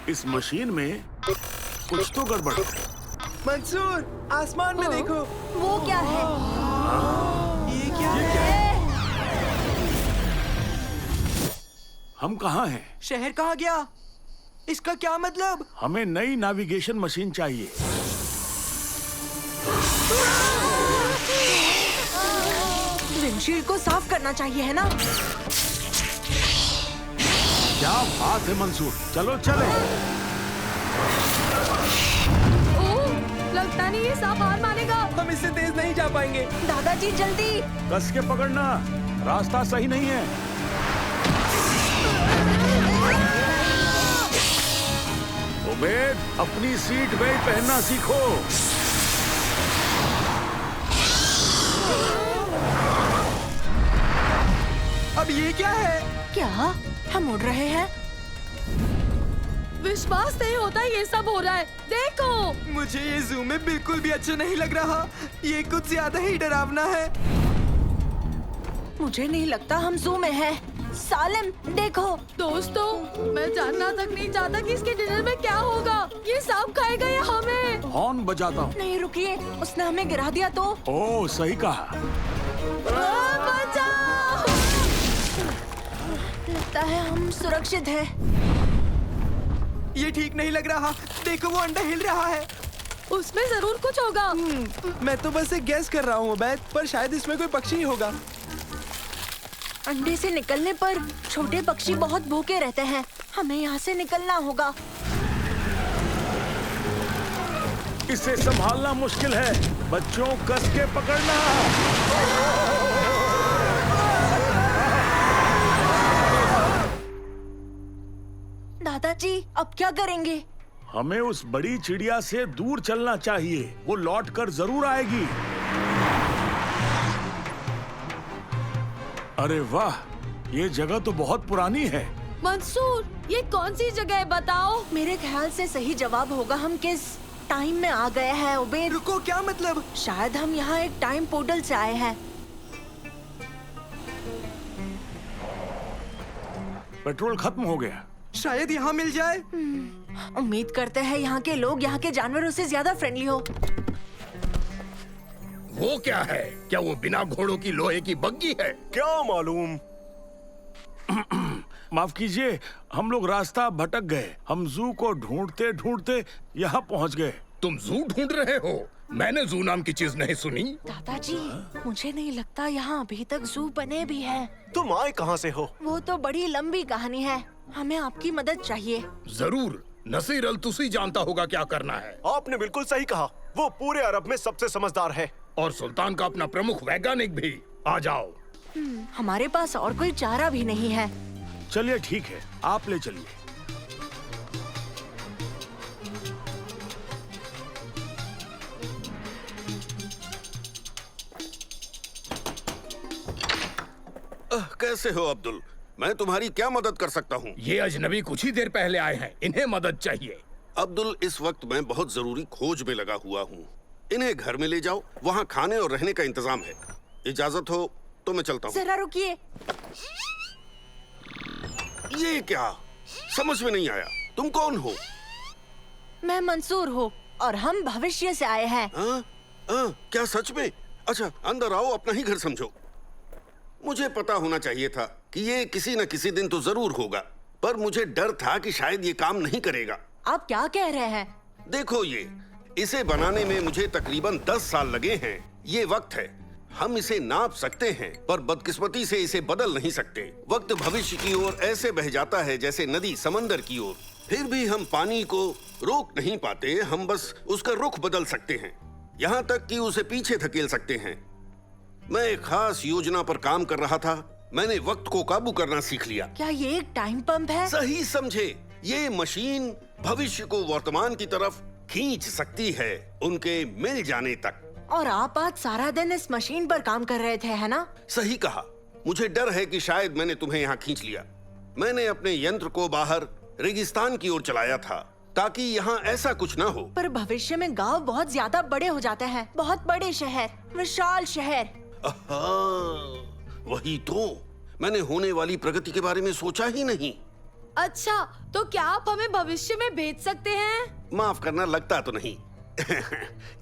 इस मशीन में कुछ तो गड़बड़ है। मंसूर, आसमान में देखो। वो क्या है? ये क्या है? हम कहाँ हैं? शहर कहाँ गया? इसका क्या मतलब? हमें नई नेविगेशन मशीन चाहिए। विंडशील्ड को साफ करना चाहिए, है ना? क्या बात है मंसूर, चलो चले। लगता नहीं ये सांप हार मानेगा। हम इससे तेज नहीं जा पाएंगे। दादाजी जल्दी। कस के पकड़ना, रास्ता सही नहीं है। उबैद, अपनी सीट बेल्ट पहनना सीखो। अब ये क्या है? क्या हम उड़ रहे हैं? विश्वास नहीं होता ये सब हो रहा है। देखो, मुझे ये जू में बिल्कुल भी अच्छा नहीं लग रहा। ये कुछ ज्यादा ही डरावना है। मुझे नहीं लगता हम जू में हैं। सालिम, देखो। दोस्तों, मैं जानना तक नहीं चाहता कि इसके डिनर में क्या होगा। ये सांप खाएगा या हमें? हॉर्न बजाता हूँ। नहीं रुकिए, उसने हमें गिरा दिया तो। ओह, सही कहा। बचाओ! लगता है हम सुरक्षित हैं। ये ठीक नहीं लग रहा। देखो, वो अंडा हिल रहा है। उसमें जरूर कुछ होगा। मैं तो बस एक गैस कर रहा हूँ उबैद, पर शायद इसमें कोई पक्षी ही होगा। अंडे से निकलने पर छोटे पक्षी बहुत भूखे रहते हैं। हमें यहाँ से निकलना होगा। इसे संभालना मुश्किल है। बच्चों, कस के पकड़ना। दादाजी, अब क्या करेंगे? हमें उस बड़ी चिड़िया से दूर चलना चाहिए। वो लौट कर जरूर आएगी। अरे वाह, ये जगह तो बहुत पुरानी है। मंसूर, ये कौन सी जगह है बताओ? मेरे ख्याल से सही जवाब होगा हम किस टाइम में आ गए हैं उबैद। रुको, क्या मतलब? शायद हम यहाँ एक टाइम पोर्टल से आए हैं। पेट्रोल खत्म हो गया। शायद यहाँ मिल जाए। उम्मीद करते हैं यहाँ के लोग यहाँ के जानवरों से ज्यादा फ्रेंडली हो। वो क्या है? क्या वो बिना घोड़ों की लोहे की बग्गी है? क्या मालूम। माफ कीजिए, हम लोग रास्ता भटक गए। हम जू को ढूंढते ढूंढते यहाँ पहुँच गए। तुम जू ढूंढ रहे हो? मैंने जू नाम की चीज नहीं सुनी। दादाजी, मुझे नहीं लगता यहाँ अभी तक जू बने भी है। तुम आए कहाँ से हो? वो तो बड़ी लंबी कहानी है। हमें आपकी मदद चाहिए। जरूर। नसीर अल तुसी जानता होगा क्या करना है। आपने बिल्कुल सही कहा। वो पूरे अरब में सबसे समझदार है। और सुल्तान का अपना प्रमुख वैज्ञानिक भी। आ जाओ। हमारे पास और कोई चारा भी नहीं है। चलिए ठीक है, आप ले चलिए। कैसे हो अब्दुल? मैं तुम्हारी क्या मदद कर सकता हूँ? ये अजनबी कुछ ही देर पहले आए हैं, इन्हें मदद चाहिए। अब्दुल, इस वक्त मैं बहुत जरूरी खोज में लगा हुआ हूँ। इन्हें घर में ले जाओ, वहाँ खाने और रहने का इंतजाम है। इजाजत हो तो मैं चलता हूँ। जरा रुकिए। ये क्या? समझ में नहीं आया। तुम कौन हो? मैं मंसूर हूँ और हम भविष्य से आए हैं। क्या सच में? अच्छा, अंदर आओ, अपना ही घर समझो। मुझे पता होना चाहिए था कि ये किसी न किसी दिन तो जरूर होगा, पर मुझे डर था कि शायद ये काम नहीं करेगा। आप क्या कह रहे हैं? देखो, इसे बनाने में मुझे तकरीबन 10 साल लगे हैं। ये वक्त है, हम इसे नाप सकते हैं, पर बदकिस्मती से इसे बदल नहीं सकते। वक्त भविष्य की ओर ऐसे बह जाता है जैसे नदी समंदर की ओर। फिर भी हम पानी को रोक नहीं पाते, हम बस उसका रुख बदल सकते हैं, यहाँ तक कि उसे पीछे धकेल सकते हैं। मैं एक खास योजना पर काम कर रहा था। मैंने वक्त को काबू करना सीख लिया। क्या ये एक टाइम पंप है? सही समझे। ये मशीन भविष्य को वर्तमान की तरफ खींच सकती है, उनके मिल जाने तक। और आप आज सारा दिन इस मशीन पर काम कर रहे थे, है ना? सही कहा। मुझे डर है कि शायद मैंने तुम्हें यहाँ खींच लिया। मैंने अपने यंत्र को बाहर रेगिस्तान की ओर चलाया था ताकि यहाँ ऐसा कुछ ना हो। पर भविष्य में गांव बहुत ज्यादा बड़े हो जाते हैं, बहुत बड़े शहर, विशाल शहर। वही तो, मैंने होने वाली प्रगति के बारे में सोचा ही नहीं। अच्छा, तो क्या आप हमें भविष्य में भेज सकते हैं? माफ करना, लगता तो नहीं।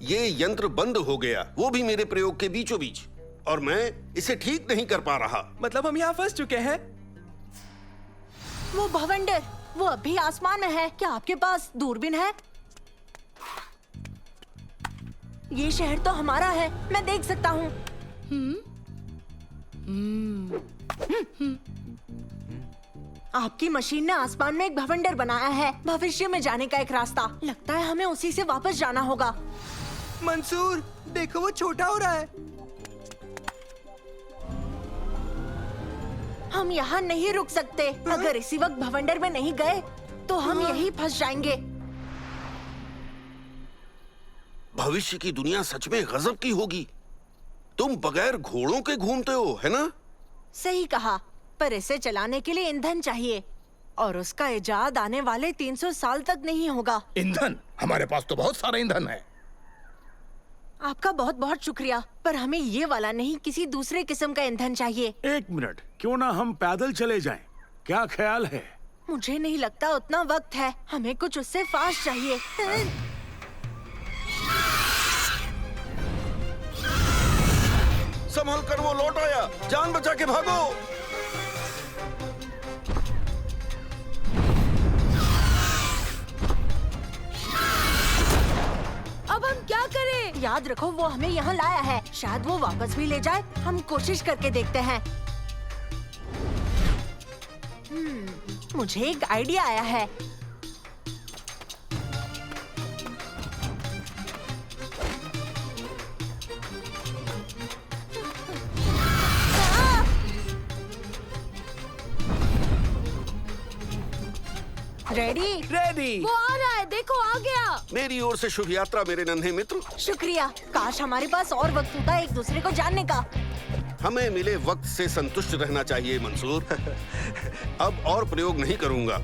ये यंत्र बंद हो गया, वो भी मेरे प्रयोग के बीचों बीच, और मैं इसे ठीक नहीं कर पा रहा। मतलब हम यहाँ फंस चुके हैं। वो भवंडर, वो अभी आसमान में है। क्या आपके पास दूरबीन है? ये शहर तो हमारा है, मैं देख सकता हूँ। आपकी मशीन ने आसमान में एक भवंडर बनाया है, भविष्य में जाने का एक रास्ता। लगता है हमें उसी से वापस जाना होगा। मंसूर, देखो वो छोटा हो रहा है। हम यहाँ नहीं रुक सकते। अगर इसी वक्त भवंडर में नहीं गए तो हम यहीं फंस जाएंगे। भविष्य की दुनिया सच में गजब की होगी। तुम बगैर घोड़ों के घूमते हो, है ना? सही कहा, पर इसे चलाने के लिए ईंधन चाहिए, और उसका इजाद आने वाले 300 साल तक नहीं होगा। ईंधन? हमारे पास तो बहुत सारा ईंधन है। आपका बहुत बहुत शुक्रिया, पर हमें ये वाला नहीं, किसी दूसरे किस्म का ईंधन चाहिए। एक मिनट, क्यों ना हम पैदल चले जाएं? क्या ख्याल है? मुझे नहीं लगता उतना वक्त है। हमें कुछ उससे फास्ट चाहिए। संभल कर, वो लौट आया। जान बचा के भागो। अब हम क्या करें? याद रखो, वो हमें यहाँ लाया है। शायद वो वापस भी ले जाए। हम कोशिश करके देखते हैं। मुझे एक आइडिया आया है। रेडी? रेडी। वो आ रहा है, देखो आ गया। मेरी ओर से शुभ यात्रा मेरे नन्हे मित्र। शुक्रिया। काश हमारे पास और वक्त होता एक दूसरे को जानने का। हमें मिले वक्त से संतुष्ट रहना चाहिए मंसूर। अब और प्रयोग नहीं करूंगा।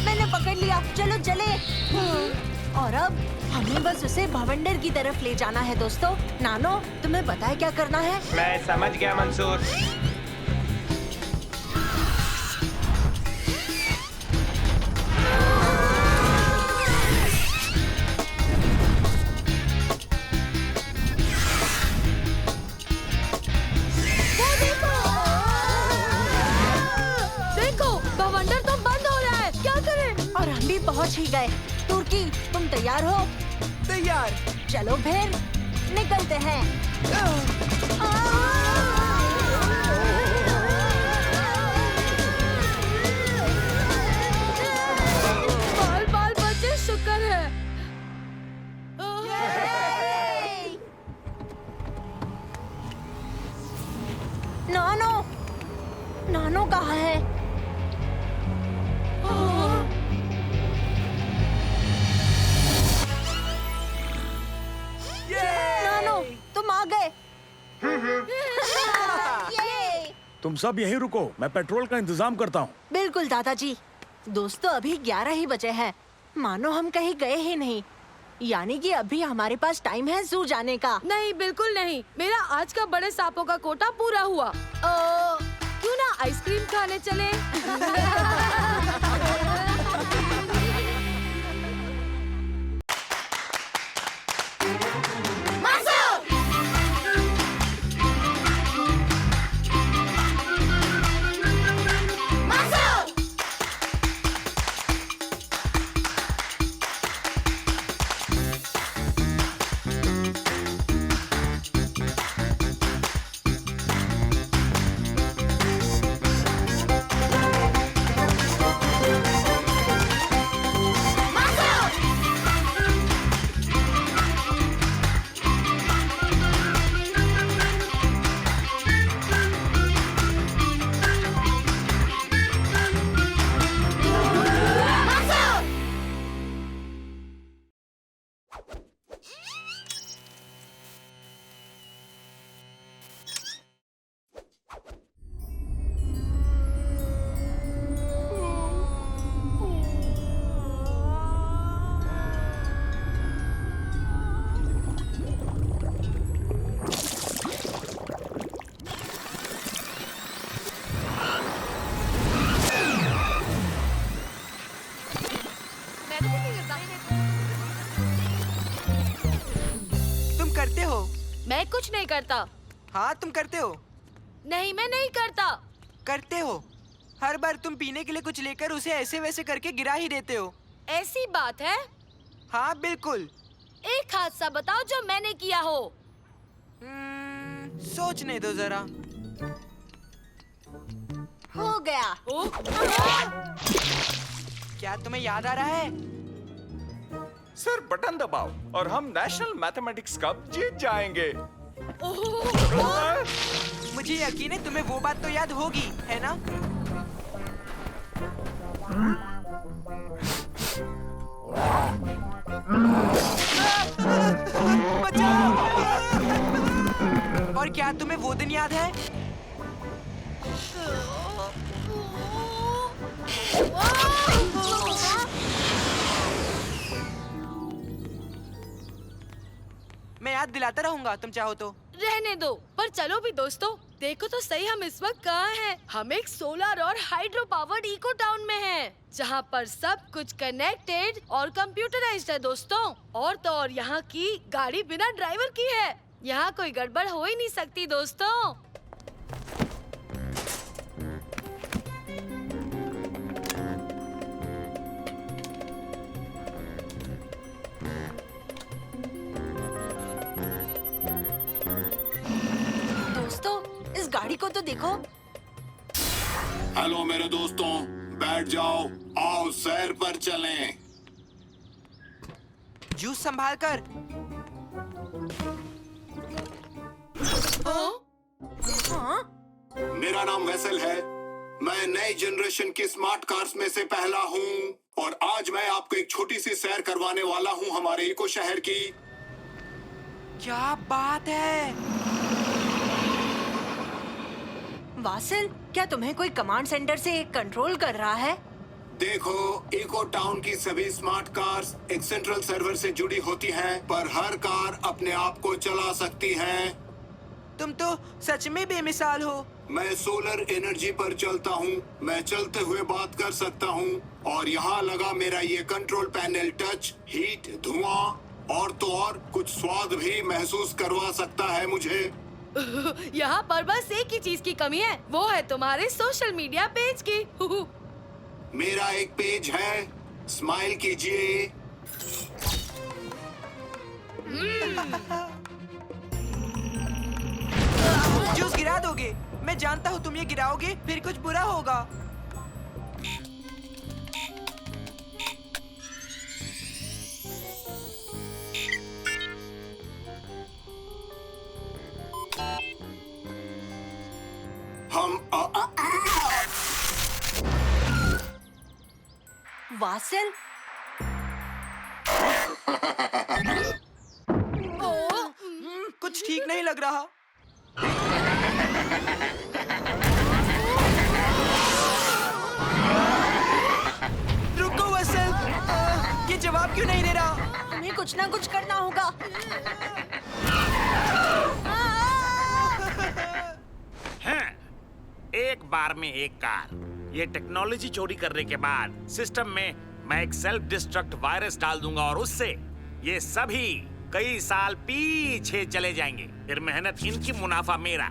मैंने पकड़ लिया। चलो चले। और अब हमें बस उसे भवंडर की तरफ ले जाना है। दोस्तों, नानो, तुम्हें पता है क्या करना है? मैं समझ गया मंसूर। देखो, भवंडर तो बंद हो रहा है। क्या करें? और हम भी पहुंच ही गए। तुर्की, तुम तैयार हो? तैयार। चलो फिर निकलते हैं। बाल बाल बचे, शुक्र है। नानो, नानो कहाँ है? नानो, तुम आ गए। तुम सब यहीं रुको, मैं पेट्रोल का इंतजाम करता हूँ। बिल्कुल दादाजी। दोस्तों, अभी 11 ही बजे हैं। मानो हम कहीं गए ही नहीं। यानी कि अभी हमारे पास टाइम है जू जाने का। नहीं, बिल्कुल नहीं। मेरा आज का बड़े सांपों का कोटा पूरा हुआ। क्यों ना आइसक्रीम खाने चले? कुछ नहीं करता। हाँ तुम करते हो। नहीं, मैं नहीं करता। करते हो। हर बार तुम पीने के लिए कुछ लेकर उसे ऐसे वैसे करके गिरा ही देते हो। ऐसी बात है? हाँ बिल्कुल। एक हादसा बताओ जो मैंने किया हो। सोचने दो जरा। हो गया। क्या तुम्हें याद आ रहा है? सर बटन दबाओ और हम नेशनल मैथमेटिक्स कप जीत जाएंगे। मुझे यकीन है तुम्हें वो बात तो याद होगी, है ना? बचाओ! और क्या तुम्हें वो दिन याद है? मैं याद दिलाता रहूंगा तुम चाहो तो। रहने दो, पर चलो भी दोस्तों। देखो तो सही, हम इस वक्त कहाँ हैं? हम एक सोलर और हाइड्रो पावर्ड इको टाउन में हैं, जहाँ पर सब कुछ कनेक्टेड और कंप्यूटराइज्ड है दोस्तों। और तो और यहाँ की गाड़ी बिना ड्राइवर की है। यहाँ कोई गड़बड़ हो ही नहीं सकती दोस्तों। इस गाड़ी को तो देखो। हेलो मेरे दोस्तों, बैठ जाओ, आओ सैर पर चलें। जूस संभाल कर। हाँ? मेरा नाम वैसल है। मैं नई जनरेशन की स्मार्ट कार्स में से पहला हूँ और आज मैं आपको एक छोटी सी सैर करवाने वाला हूँ हमारे इको शहर की। क्या बात है? वासिल, क्या तुम्हें कोई कमांड सेंटर से कंट्रोल कर रहा है? देखो, इको टाउन की सभी स्मार्ट कार्स एक सेंट्रल सर्वर से जुड़ी होती हैं, पर हर कार अपने आप को चला सकती है। तुम तो सच में बेमिसाल हो। मैं सोलर एनर्जी पर चलता हूँ, मैं चलते हुए बात कर सकता हूँ और यहाँ लगा मेरा ये कंट्रोल पैनल टच, हीट, धुआं और तो और कुछ स्वाद भी महसूस करवा सकता है मुझे। यहाँ पर बस एक ही चीज की कमी है, वो है तुम्हारे सोशल मीडिया पेज की। मेरा एक पेज है, स्माइल कीजिए। जूस गिरा दोगे? मैं जानता हूँ तुम ये गिराओगे, फिर कुछ बुरा होगा। वासिल, कुछ ठीक नहीं लग रहा। रुको वासिल, ये जवाब क्यों नहीं दे रहा? हमें कुछ ना कुछ करना होगा। एक बार में एक कार। ये टेक्नोलॉजी चोरी करने के बाद सिस्टम में मैं एक सेल्फ डिस्ट्रक्ट वायरस डाल दूंगा और उससे ये सभी कई साल पीछे चले जाएंगे। फिर मेहनत इनकी, मुनाफा मेरा।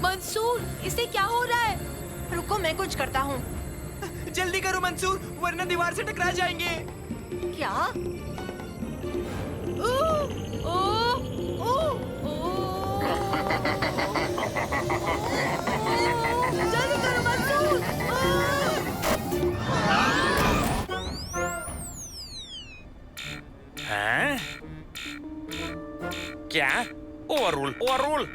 मंसूर, इसे क्या हो रहा है? रुको, मैं कुछ करता हूँ। जल्दी करो मंसूर, वरना दीवार से टकरा जाएंगे। क्या? जल्दी करो मंसूर। हैं? क्या? Overrule, overrule.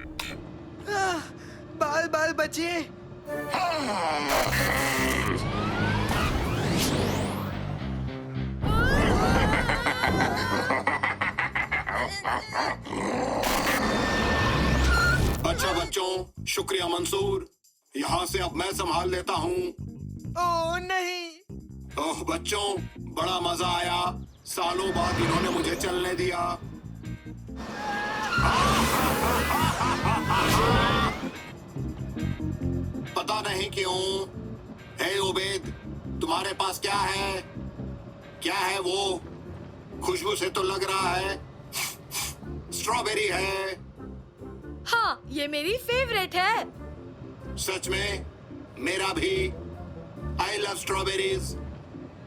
बाल बाल बचे। अच्छा बच्चों, शुक्रिया मंसूर। यहाँ से अब मैं संभाल लेता हूँ। ओह नहीं। ओह बच्चों, बड़ा मजा आया। सालों बाद इन्होंने मुझे चलने दिया। पता नहीं क्यों। हे उबैद, तुम्हारे पास क्या है? क्या है वो? खुशबू से तो लग रहा है स्ट्रॉबेरी है। हाँ, ये मेरी फेवरेट है। सच में? मेरा भी। I love strawberries.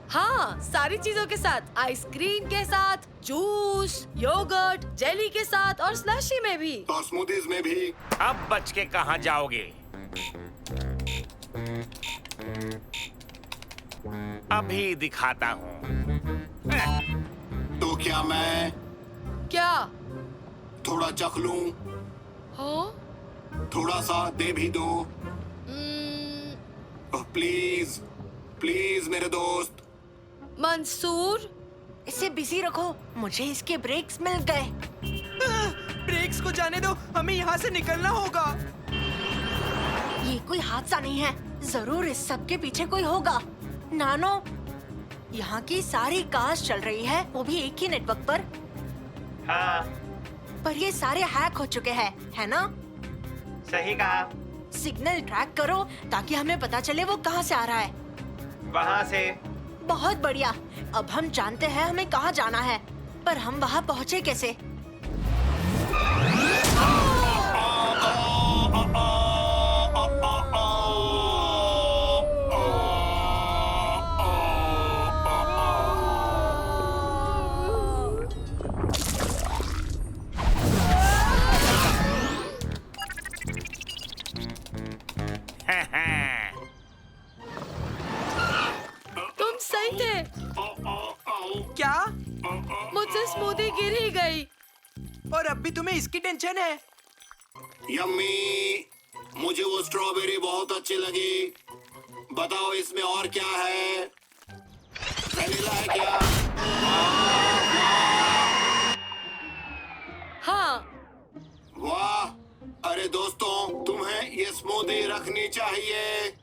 हाँ, सारी चीजों के साथ, आइसक्रीम के साथ, जूस, योगर्ट, जेली के साथ और स्लशी में भी। और स्मूदीज में भी। अब बच के कहाँ जाओगे? अभी दिखाता हूँ। तो क्या मैं क्या? थोड़ा चख लूं? हाँ? थोड़ा सा दे भी दो। प्लीज प्लीज मेरे दोस्त। मंसूर, इसे बिजी रखो, मुझे इसके ब्रेक्स मिल गए। ब्रेक्स को जाने दो, हमें यहाँ से निकलना होगा। ये कोई हादसा नहीं है, जरूर इस सब के पीछे कोई होगा। नानो, यहाँ की सारी कार्स चल रही है, वो भी एक ही नेटवर्क पर। हाँ, पर ये सारे हैक हो चुके हैं, है ना? सही कहा। सिग्नल ट्रैक करो ताकि हमें पता चले वो कहाँ से आ रहा है। वहाँ से। बहुत बढ़िया, अब हम जानते हैं हमें कहाँ जाना है, पर हम वहाँ पहुँचे कैसे? तुम सही थे। क्या? मुझसे स्मूदी गिर ही गई। और अब भी तुम्हें इसकी टेंशन है? यम्मी, मुझे वो स्ट्रॉबेरी बहुत अच्छी लगी। बताओ इसमें और क्या है? वनीला है क्या? हाँ। वाह, अरे दोस्तों, तुम्हें ये स्मूदी रखनी चाहिए।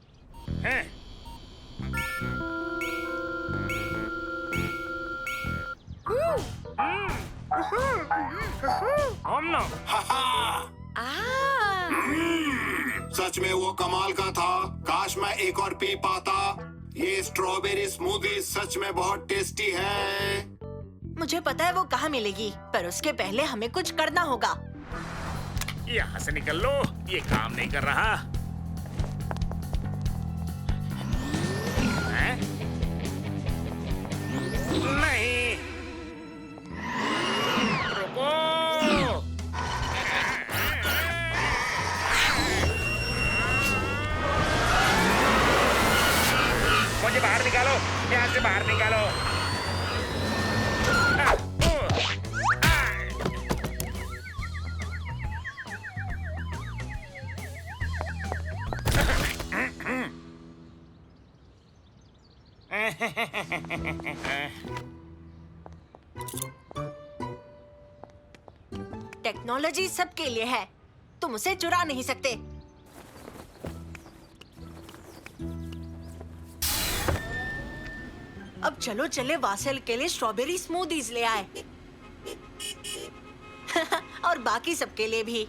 सच में वो कमाल का था। काश मैं एक और पी पाता। ये स्ट्रॉबेरी स्मूदी सच में बहुत टेस्टी है। मुझे पता है वो कहाँ मिलेगी, पर उसके पहले हमें कुछ करना होगा। यहाँ से निकल लो, ये काम नहीं कर रहा। हैं? नहीं, रुको। मुझे बाहर निकालो, यहाँ से बाहर निकालो। टेक्नोलॉजी सबके लिए है, तुम उसे चुरा नहीं सकते। अब चलो चले वासेल के लिए स्ट्रॉबेरी स्मूदीज ले आए। और बाकी सबके लिए भी।